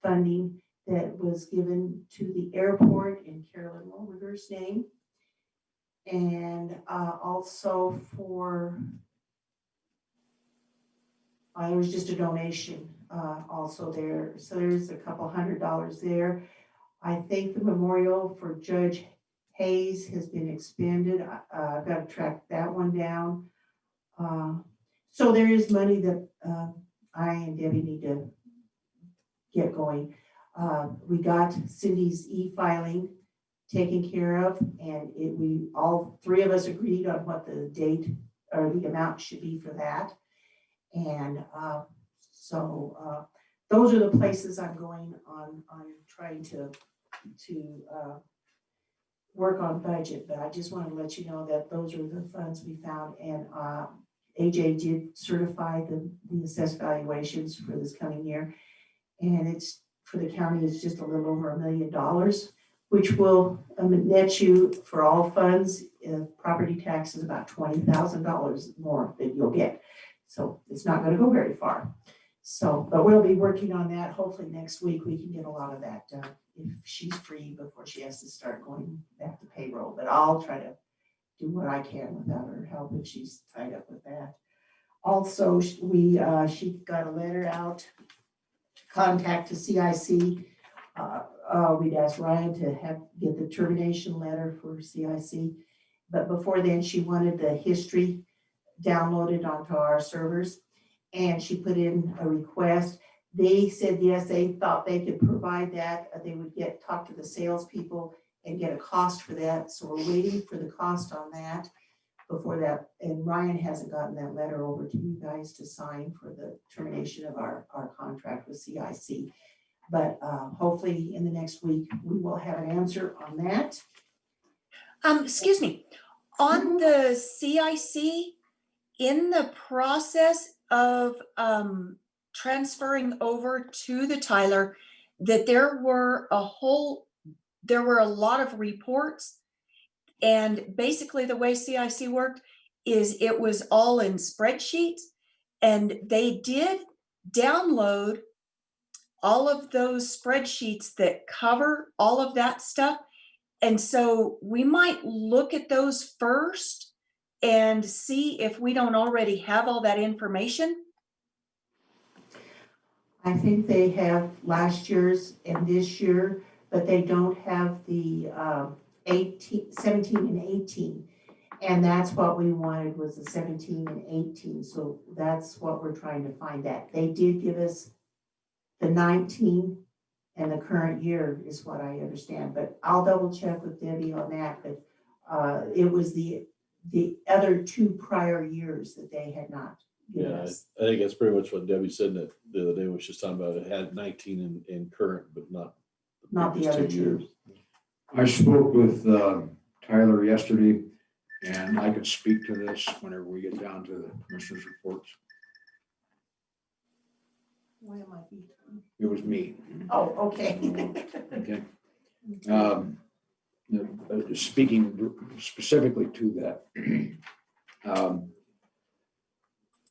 funding that was given to the airport in Carolyn Wilberger's name. And also for, it was just a donation also there. So there's a couple $100 there. I think the memorial for Judge Hayes has been expended. I've got to track that one down. So there is money that I and Debbie need to get going. We got Cindy's e-filing taken care of, and we all three of us agreed on what the date or the amount should be for that. And so those are the places I'm going on trying to work on budget. But I just want to let you know that those are the funds we found, and AJ did certify the assessed valuations for this coming year, and it's for the county is just a little over $1 million, which will net you for all funds. Property tax is about $20,000 more that you'll get, so it's not going to go very far. So, but we'll be working on that. Hopefully next week we can get a lot of that done if she's free before she has to start going back to payroll. But I'll try to do what I can without her help if she's tied up with that. Also, she got a letter out, contact to CIC. We'd asked Ryan to get the termination letter for CIC, but before then she wanted the history downloaded onto our servers, and she put in a request. They said yes, they thought they could provide that. They would talk to the salespeople and get a cost for that. So we're waiting for the cost on that before that. And Ryan hasn't gotten that letter over to you guys to sign for the termination of our contract with CIC. But hopefully in the next week, we will have an answer on that. Excuse me, on the CIC, in the process of transferring over to the Tyler, that there were a lot of reports, and basically the way CIC worked is it was all in spreadsheets, and they did download all of those spreadsheets that cover all of that stuff. And so we might look at those first and see if we don't already have all that information. I think they have last year's and this year, but they don't have the 17 and 18. And that's what we wanted, was the 17 and 18. So that's what we're trying to find that. They did give us the 19 and the current year is what I understand, but I'll double check with Debbie on that. But it was the other 2 prior years that they had not given us. I think that's pretty much what Debbie said that the other day, was just talking about it had 19 in current, but not the previous other 2 2. years. I spoke with Tyler yesterday, and I could speak to this whenever we get down to the commissioner's reports. Why am I beat? It was me. Oh, okay. Okay. Speaking specifically to that.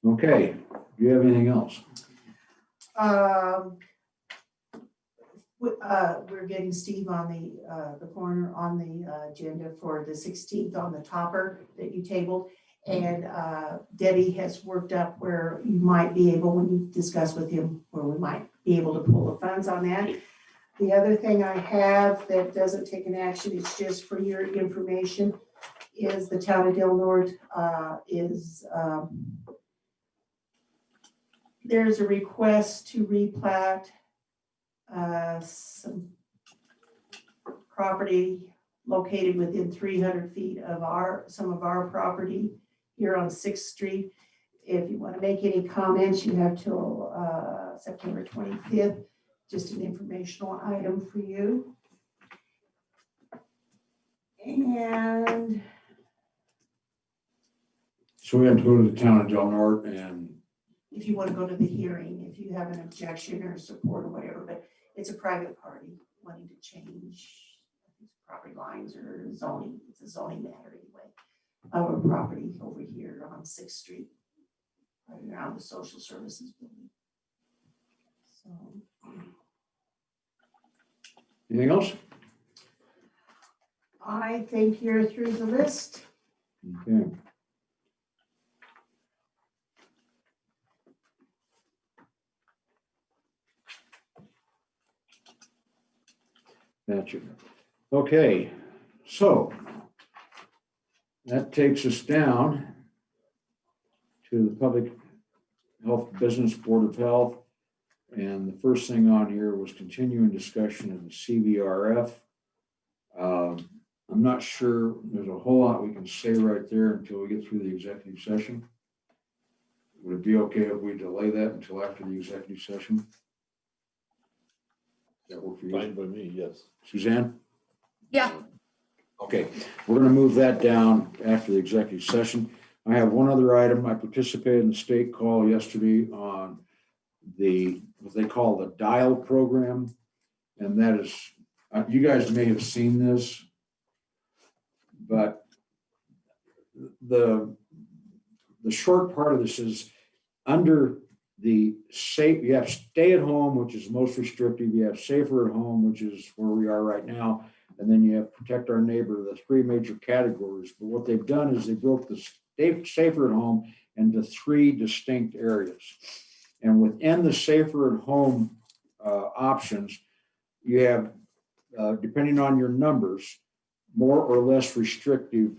Okay, do you have anything else? We're getting Steve on the corner on the agenda for the 16th on the topper that you tabled. And Debbie has worked up where you might be able, when you discuss with him, where we might be able to pull the funds on that. The other thing I have that doesn't take an action, it's just for your information, is the town of Del Norte there's a request to replat some property located within 300 feet of some of our property here on 6th Street. If you want to make any comments, you have till September 25th. Just an informational item for you. And So we have to go to the town of Del Norte, and if you want to go to the hearing, if you have an objection or support or whatever, but it's a private party wanting to change property lines or zoning. It's a zoning matter anyway. Of a property over here on 6th Street, right around the social services building. So Anything else? I think you're through the list. Okay. Gotcha. Okay, so that takes us down to the Public Health Business Board of Health. And the first thing on here was continuing discussion of the CVRF. I'm not sure there's a whole lot we can say right there until we get through the executive session. Would it be okay if we delay that until after the executive session? Does that work for you? Fine by me, yes. Suzanne? Yeah, Okay, we're gonna move that down after the executive session. I have one other item. I participated in the state call yesterday on what they call the dial program. And that is, you guys may have seen this, but the short part of this is under the safe, you have stay at home, which is most restrictive. You have safer at home, which is where we are right now. And then you have protect our neighbor, the three major categories. But what they've done is they broke the safer at home into three distinct areas. And within the safer at home options, you have, depending on your numbers, more or less restrictive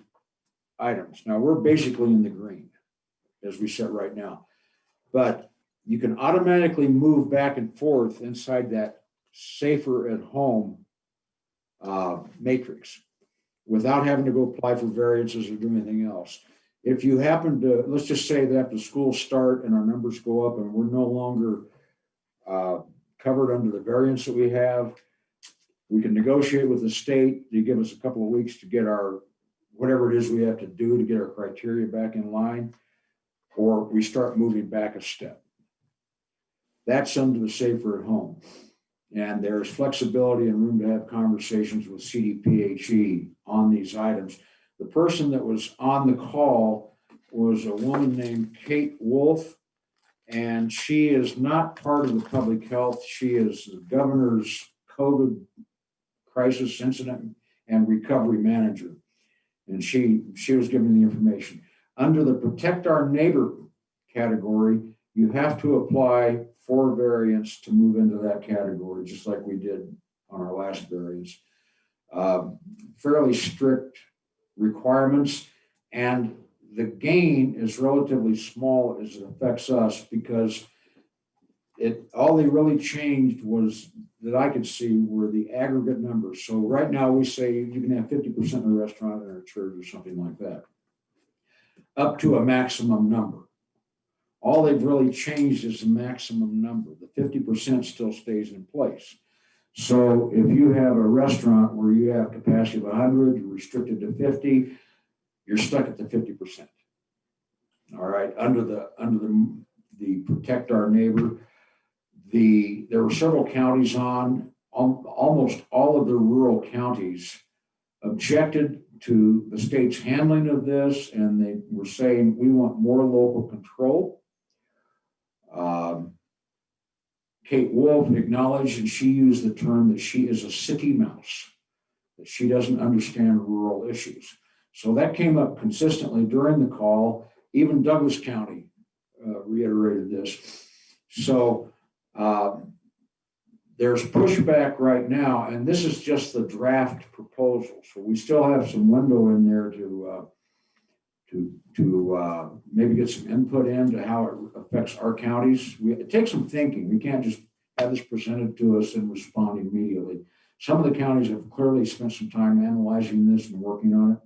items. Now, we're basically in the green as we sit right now. But you can automatically move back and forth inside that safer at home matrix without having to go apply for variances or do anything else. If you happen to, let's just say that after school start and our numbers go up and we're no longer covered under the variance that we have, we can negotiate with the state. They give us a couple of weeks to get our, whatever it is we have to do to get our criteria back in line, or we start moving back a step. That's under the safer at home. And there's flexibility and room to have conversations with CDPHE on these items. The person that was on the call was a woman named Kate Wolf, and she is not part of the public health. She is the governor's COVID crisis incident and recovery manager. And she was given the information. Under the protect our neighbor category, you have to apply for variance to move into that category, just like we did on our last variance. Fairly strict requirements, and the gain is relatively small as it affects us, because all they really changed was that I could see were the aggregate numbers. So right now we say you can have 50% in a restaurant or a church or something like that, up to a maximum number. All they've really changed is the maximum number. The 50% still stays in place. So if you have a restaurant where you have capacity of 100, you're restricted to 50, you're stuck at the 50%. All right, under the protect our neighbor. There were several counties almost all of the rural counties objected to the state's handling of this, and they were saying we want more local control. Kate Wolf acknowledged, and she used the term that she is a city mouse, that she doesn't understand rural issues. So that came up consistently during the call. Even Douglas County reiterated this. So there's pushback right now, and this is just the draft proposal. So we still have some window in there to maybe get some input into how it affects our counties. It takes some thinking. We can't just have this presented to us and respond immediately. Some of the counties have clearly spent some time analyzing this and working on it.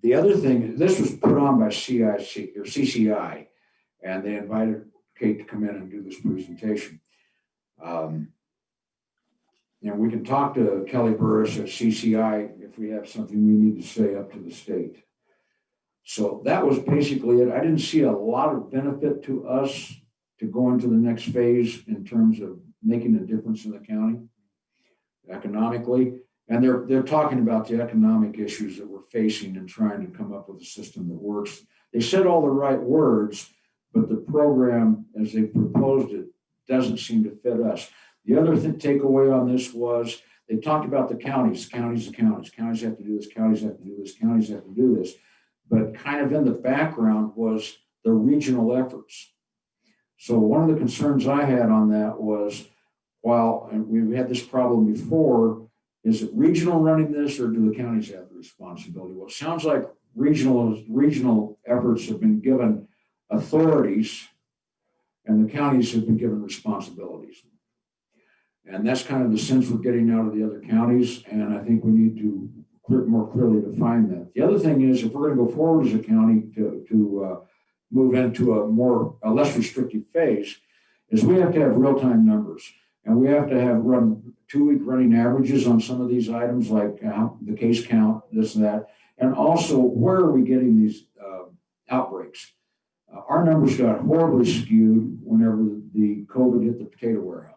The other thing, this was put on by CIC or CCI, and they invited Kate to come in and do this presentation. And we can talk to Kelly Burris at CCI if we have something we need to say up to the state. So that was basically it. I didn't see a lot of benefit to us to go into the next phase in terms of making a difference in the county economically. And they're talking about the economic issues that we're facing and trying to come up with a system that works. They said all the right words, but the program, as they proposed it, doesn't seem to fit us. The other takeaway on this was they talked about the counties. Counties have to do this, counties have to do this, counties have to do this. But kind of in the background was the regional efforts. So one of the concerns I had on that was, while we've had this problem before, is it regional running this or do the counties have the responsibility? Well, it sounds like regional efforts have been given authorities and the counties have been given responsibilities. And that's kind of the sense we're getting out of the other counties. And I think we need to more clearly define that. The other thing is, if we're going to go forward as a county to move into a less restrictive phase, is we have to have real-time numbers. And we have to have run 2-week running averages on some of these items, like the case count, this and that. And also, where are we getting these outbreaks? Our numbers got horribly skewed whenever the COVID hit the potato warehouses.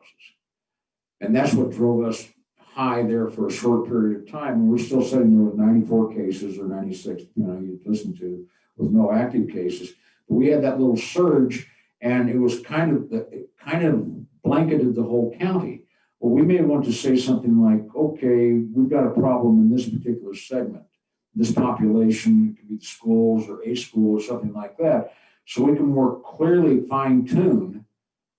And that's what drove us high there for a short period of time. And we're still sitting there with 94 cases or 96, you listen to, with no active cases. But we had that little surge, and it was kind of blanketed the whole county. Well, we may want to say something like, okay, we've got a problem in this particular segment, this population, it could be the schools or a school or something like that, so we can more clearly fine tune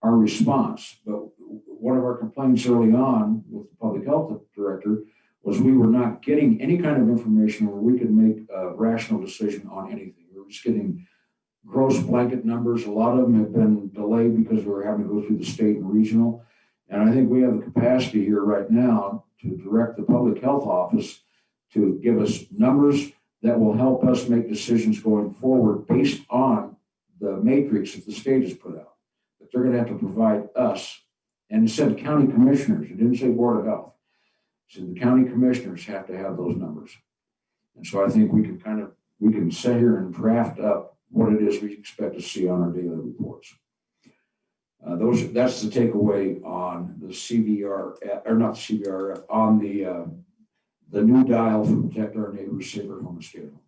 our response. But one of our complaints early on with the public health director was we were not getting any kind of information where we could make a rational decision on anything. We were just getting gross blanket numbers. A lot of them have been delayed because we were having to go through the state and regional. And I think we have the capacity here right now to direct the public health office to give us numbers that will help us make decisions going forward based on the matrix that the state has put out. But they're going to have to provide us, and it said county commissioners, it didn't say Board of Health. It said the county commissioners have to have those numbers. And so I think we can sit here and draft up what it is we expect to see on our daily reports. That's the takeaway on the CBR, or not the CBR, on the new dial for Protect Our Neighbors, Save Our Home and Stay at Home.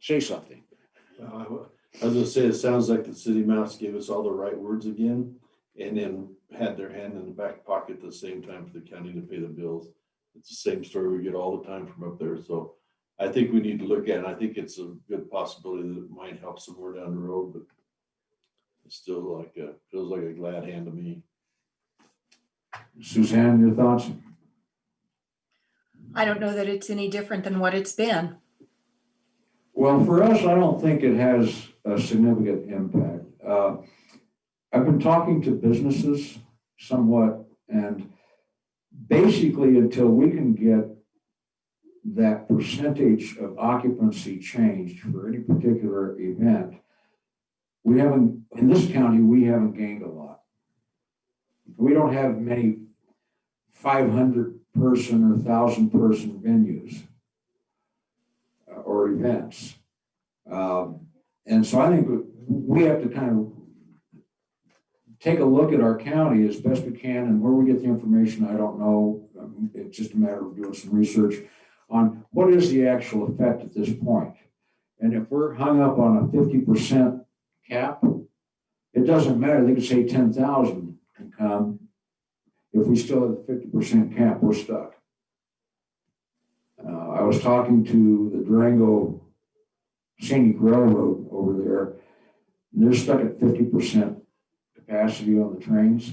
Say something. I was gonna say, it sounds like the city mouse gave us all the right words again, and then had their hand in the back pocket at the same time for the county to pay the bills. It's the same story we get all the time from up there. So I think we need to look at it. I think it's a good possibility that it might help somewhere down the road, but it's still feels like a glad hand to me. Suzanne, your thoughts? I don't know that it's any different than what it's been. Well, for us, I don't think it has a significant impact. I've been talking to businesses somewhat, and basically until we can get that percentage of occupancy changed for any particular event, in this county, we haven't gained a lot. We don't have many 500 person or 1,000 person venues or events. And so I think we have to kind of take a look at our county as best we can, and where we get the information, I don't know. It's just a matter of doing some research on what is the actual effect at this point. And if we're hung up on a 50% cap, it doesn't matter. They could say 10,000 can come. If we still have the 50% cap, we're stuck. I was talking to the Durango Scenic Railroad over there, and they're stuck at 50% capacity on the trains,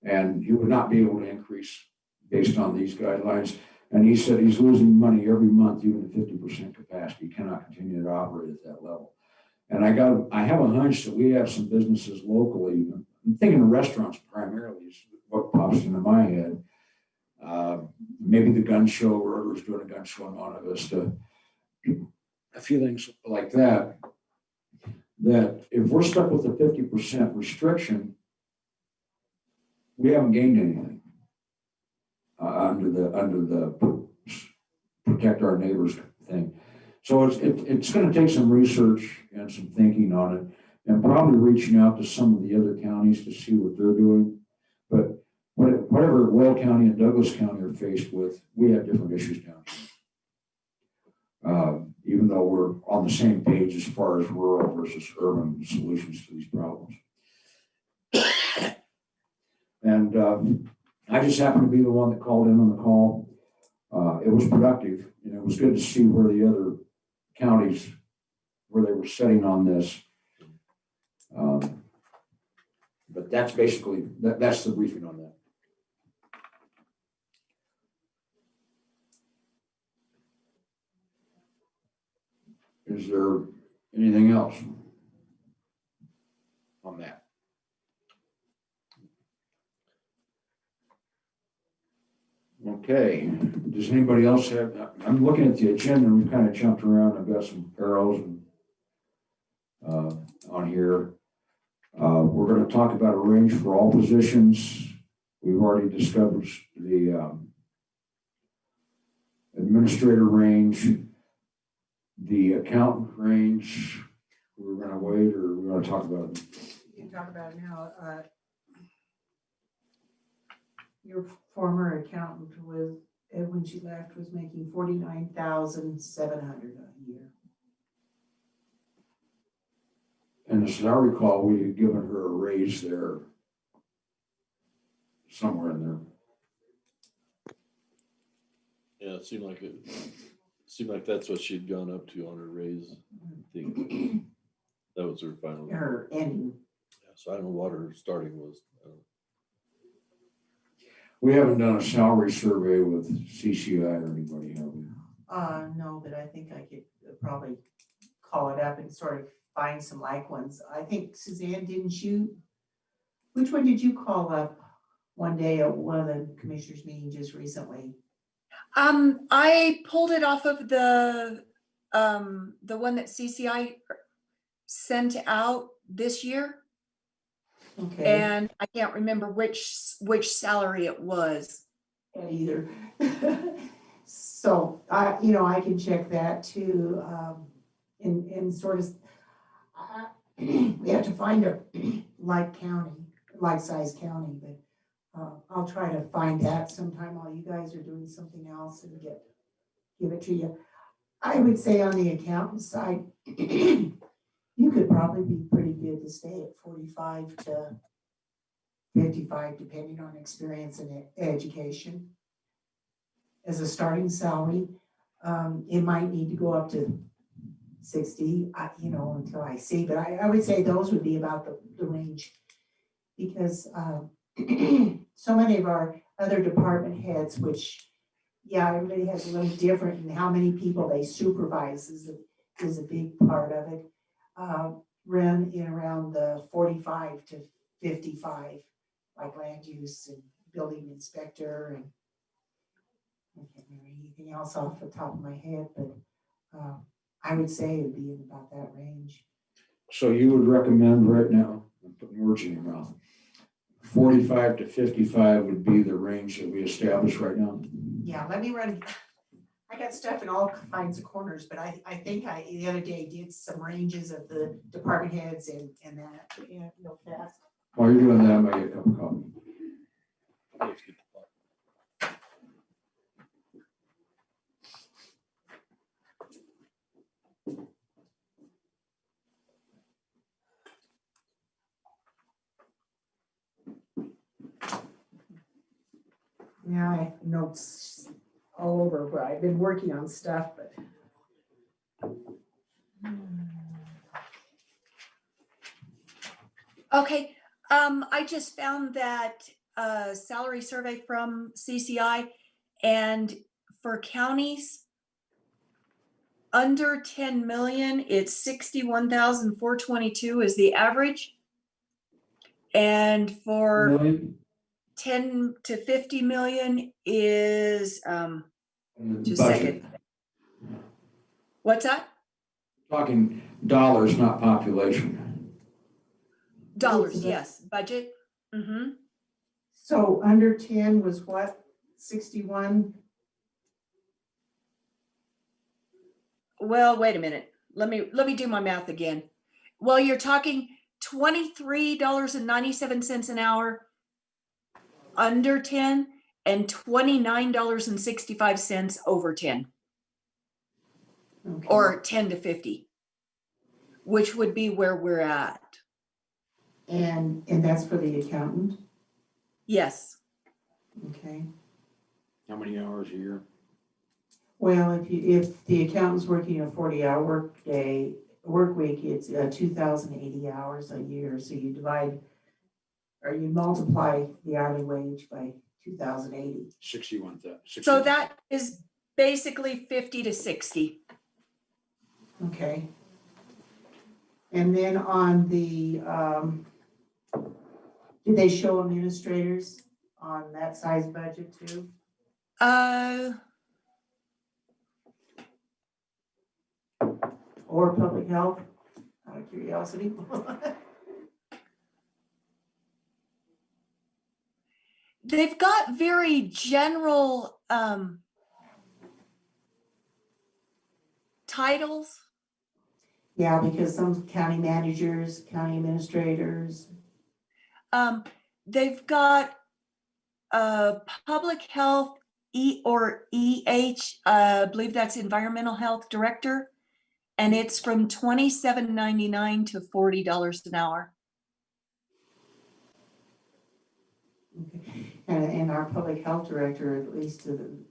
and you would not be able to increase based on these guidelines. And he said he's losing money every month, even at 50% capacity. He cannot continue to operate at that level. And I have a hunch that we have some businesses locally. I'm thinking of restaurants primarily is what pops into my head. Maybe the gun show, Rotor's doing a gun show in Monte Vista. A few things like that. That if we're stuck with a 50% restriction, we haven't gained anything under the Protect Our Neighbors thing. So it's gonna take some research and some thinking on it, and probably reaching out to some of the other counties to see what they're doing. But whatever Weld County and Douglas County are faced with, we have different issues down here. Even though we're on the same page as far as rural versus urban solutions to these problems. And I just happened to be the one that called in on the call. It was productive, and it was good to see where the other counties, where they were sitting on this. But that's basically, that's the briefing on that. Is there anything else on that? Okay, does anybody else have, I'm looking at the agenda, we've kind of jumped around, I've got some arrows and on here. We're going to talk about a range for all positions. We've already discovered the administrator range, the accountant range. We're going to wait, or we're going to talk about it. You can talk about it now. Your former accountant was, when she left, was making $49,700 a year. And as I recall, we had given her a raise there, somewhere in there. Yeah, it seemed like that's what she'd gone up to on her raise. I think that was her final. Her ending. Yeah, so I don't know what her starting was. We haven't done a salary survey with CCI or anybody, have we? No, but I think I could probably call it up and sort of find some like ones. I think Suzanne, didn't you? Which one did you call up one day at one of the commissioners' meetings just recently? I pulled it off of the one that CCI sent out this year, Okay. and I can't remember which salary it was. Either. So I can check that too, and sort of, we have to find a like-size county, but I'll try to find that sometime while you guys are doing something else and give it to you. I would say on the accountant side, you could probably be pretty good to stay at 45 to 55, depending on experience and education. As a starting salary, it might need to go up to 60, until I see, but I would say those would be about the range. Because so many of our other department heads, which, yeah, everybody has a little different, and how many people they supervise is a big part of it, run in around the 45 to 55, like land use and building inspector, and I can't remember anything else off the top of my head, but I would say it would be in about that range. So you would recommend right now, I'm putting words in your mouth, 45 to 55 would be the range that we established right now? Yeah, let me run. I got stuff in all kinds of corners, but I think the other day did some ranges of the department heads and that, real fast. While you're doing that, I might get a cup of coffee. Yeah, I have notes all over where I've been working on stuff, but. Okay, I just found that salary survey from CCI, and for counties under 10 million, it's 61,422 is the average. And for Million? 10 to 50 million is, just a Budget. second. What's that? Talking dollars, not population. Dollars, yes, budget. Mm-hmm. So under 10 was what, 61? Well, wait a minute. Let me do my math again. Well, you're talking $23.97 an hour under 10 and $29.65 over 10, Okay. or 10 to 50, which would be where we're at. And that's for the accountant, Yes. okay? How many hours a year? Well, if the accountant's working a 40-hour work week, it's 2,080 hours a year. So you divide, or you multiply the hourly wage by 2,080. 61,000. So that is basically 50 to 60. Okay. And then on the, do they show administrators on that size budget too? Or public health, out of curiosity? They've got very general titles. Yeah, because some county managers, county administrators, They've got public health or EH, I believe that's environmental health director. And it's from $27.99 to $40 an hour. okay. And our public health director, at least,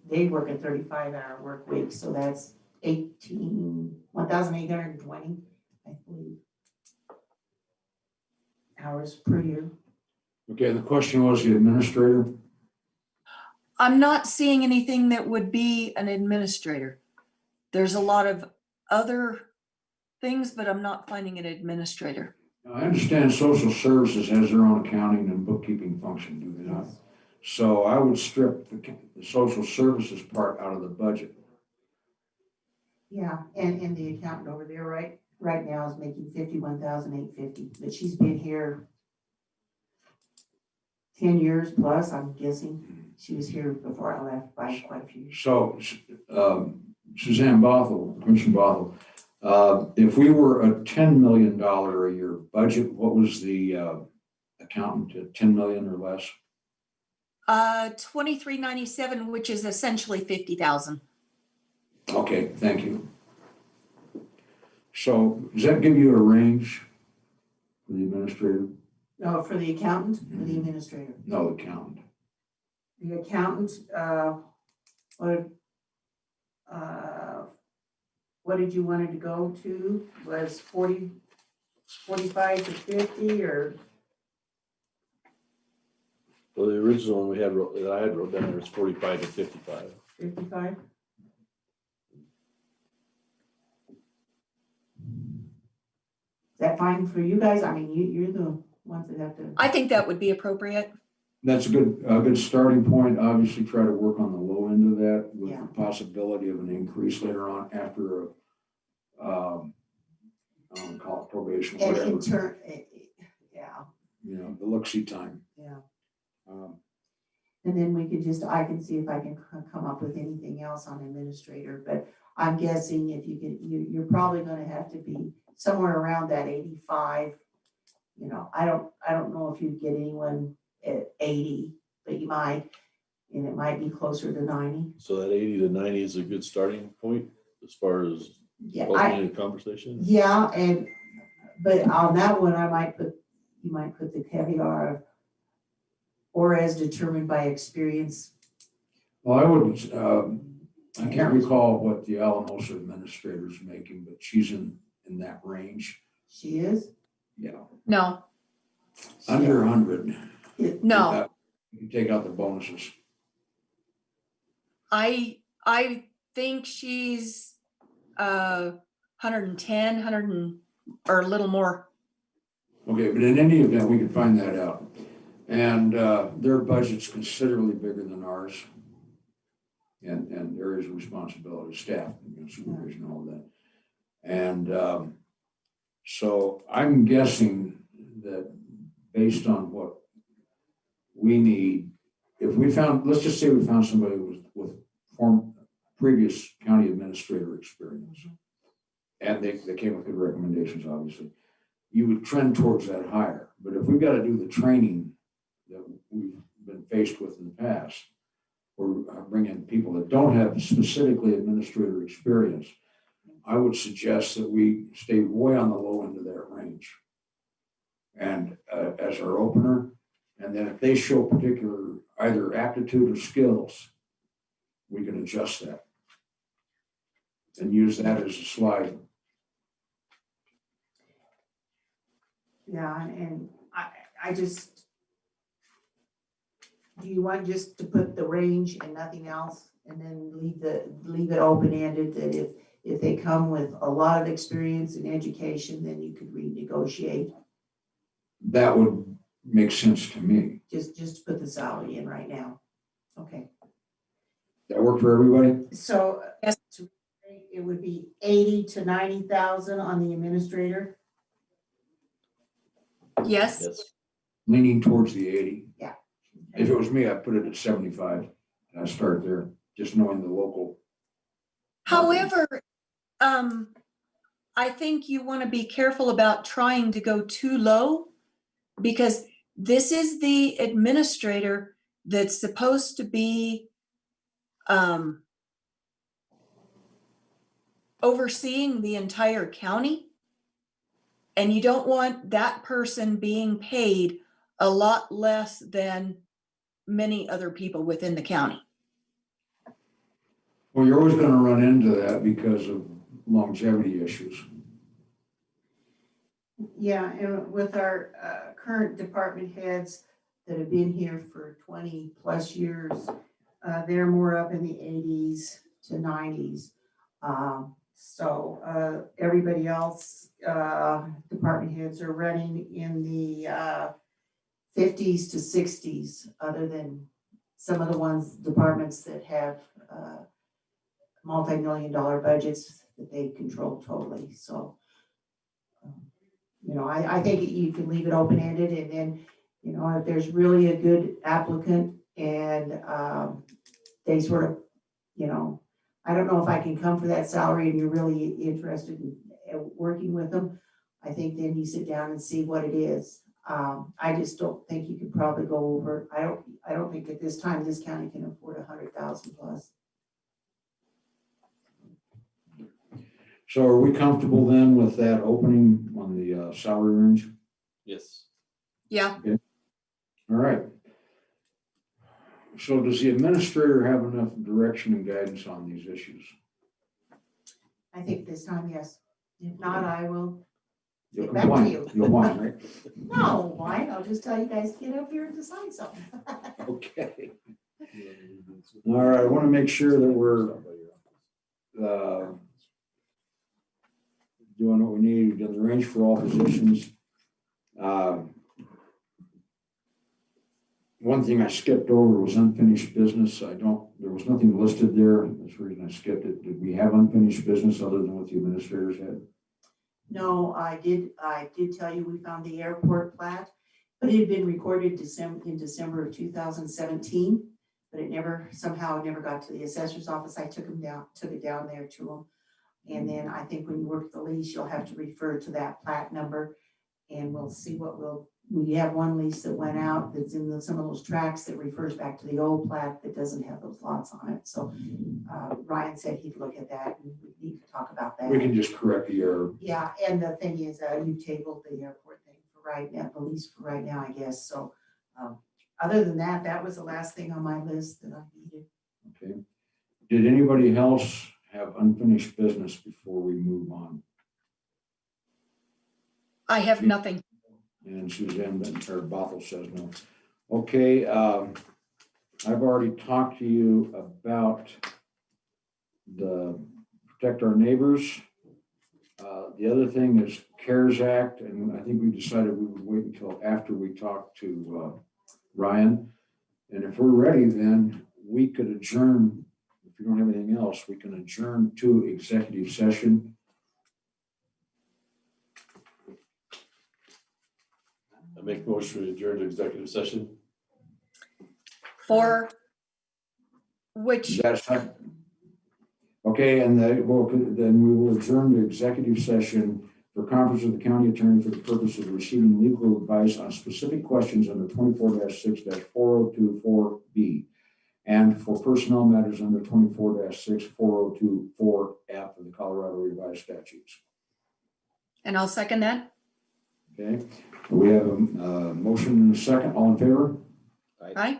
they work a 35-hour work week, so that's 1,820, I believe, hours per year. Okay, the question was the administrator. I'm not seeing anything that would be an administrator. There's a lot of other things, but I'm not finding an administrator. Now, I understand social services has their own accounting and bookkeeping function, do they not? So I would strip the social services part out of the budget. Yeah, and the accountant over there right now is making 51,850, but she's been here 10 years plus, I'm guessing. She was here before I left by quite a few years. So, Suzanne Bothell, Commissioner Bothell, if we were a $10 million a year budget, what was the accountant at 10 million or less? 2397, which is essentially 50,000. Okay, thank you. So does that give you a range for the administrator? No, for the accountant or the administrator? No, the accountant. The accountant, what did you want it to go to? Was 45 to 50 or? Well, the original one that I had wrote down there was 45 to 55. 55? Is that fine for you guys? I mean, you're the ones that have to. I think that would be appropriate. That's a good starting point. Obviously, try to work on the low end of that with Yeah. the possibility of an increase later on after a, I don't call it probation, And whatever, in turn, yeah, you know, the look-see time. yeah. Um, And then we could I can see if I can come up with anything else on administrator, but I'm guessing if you're probably gonna have to be somewhere around that 85. You know, I don't know if you'd get anyone at 80, but you might, and it might be closer to 90. So that 80 to 90 is a good starting point as far as Yeah, opening a conversation. yeah, but on that one, you might put the caveat of, or as determined by experience. Well, I wouldn't, I can't recall what the Alamosa administrator is making, but she's in that range. She is? Yeah, No, under 100. no. You take out the bonuses. I think she's 110, 100 or a little more. Okay, but in any event, we can find that out. And their budget's considerably bigger than ours. And areas of responsibility, staff, you know, supervision, all of that. And so I'm guessing that based on what we need, if we found, let's just say we found somebody with previous county administrator experience. and they came with good recommendations, obviously, you would trend towards that higher. But if we've got to do the training that we've been faced with in the past, or bring in people that don't have specifically administrator experience, I would suggest that we stay way on the low end of that range. And as our opener, and then if they show particular either aptitude or skills, we can adjust that and use that as a slide. Yeah, and I just, do you want just to put the range and nothing else, and then leave it open-ended, that if they come with a lot of experience in education, then you could renegotiate? That would make sense to me. Just put the salary in right now. Okay, That work for everybody? so Yes. it would be 80 to 90,000 on the administrator. Yes, Yes. Leaning towards the 80. Yeah. If it was me, I'd put it at 75. And I'd start there, just knowing the local. however, I think you want to be careful about trying to go too low, because this is the administrator that's supposed to be overseeing the entire county. And you don't want that person being paid a lot less than many other people within the county. Well, you're always going to run into that because of longevity issues. Yeah, and with our current department heads that have been here for 20+ years, they're more up in the 80s to 90s. So everybody else, department heads are running in the 50s to 60s, other than some of the departments that have multi-million-dollar budgets that they control totally. So, I think you can leave it open-ended, and then, if there's really a good applicant and they sort of, I don't know if I can come for that salary and you're really interested in working with them, I think then you sit down and see what it is. I just don't think you could probably go over, I don't think at this time, this county can afford 100,000 plus. So are we comfortable then with that opening on the salary range? Yes. Yeah, All right. So does the administrator have enough direction and guidance on these issues? I think this time, yes. If not, I will. You'll Get back to complain. you. You'll whine, right? No, why? I'll just tell you guys to get up here and decide something. Okay. All right, I want to make sure that we're doing what we need. We've done the range for all positions. One thing I skipped over was unfinished business. There was nothing listed there. That's the reason I skipped it. Did we have unfinished business other than what the administrators had? No, I did tell you we found the airport plat, but it had been recorded in December of 2017, but it never got to the assessor's office. I took it down there to them. And then I think when you work the lease, you'll have to refer to that plat number, and we'll see we have one lease that went out that's in some of those tracks that refers back to the old plat that doesn't have those lots on it. So Ryan said he'd look at that, and we need to talk about that. We can just correct the error. Yeah, and the thing is, you tabled the airport thing for right now, the lease for right now, I guess. So other than that, that was the last thing on my list that I needed. Okay. Did anybody else have unfinished business before we move on? I have nothing. And Suzanne or Bothell says no. Okay, I've already talked to you about the protect our neighbors. The other thing is CARES Act, and I think we decided we would wait until after we talk to Ryan. And if we're ready, then we could adjourn. If you don't have anything else, we can adjourn to executive session. I make motion to adjourn to executive session. For Is which, that a second? Okay, and then we will adjourn to executive session for conference with the county attorney for the purpose of receiving legal advice on specific questions under 24-6-4024B and for personnel matters under 24-6-4024F of the Colorado Revised Statutes. And I'll second that. Okay, we have a motion and a second. All in favor? Aye.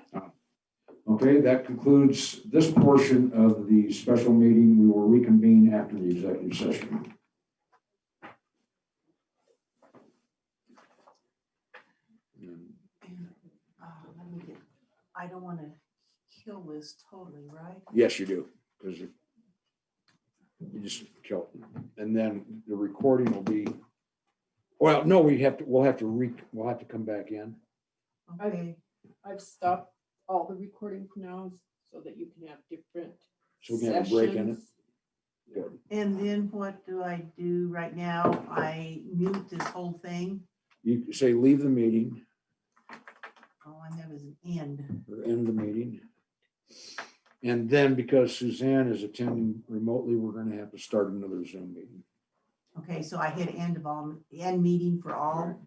Okay, that concludes this portion of the special meeting. We will reconvene after the executive session. Let me get, I don't want to kill this totally, right? Yes, you do, because you just kill it. And then the recording will be, well, no, we'll have to come back in. Okay, I've stopped all the recording for now so that you can have different So we can have a break in it. sessions. Good. and then what do I do right now? I mute this whole thing. You say leave the meeting All I have is an end. or end the meeting. And then because Suzanne is attending remotely, we're going to have to start another Zoom meeting. Okay, so I hit end meeting for all.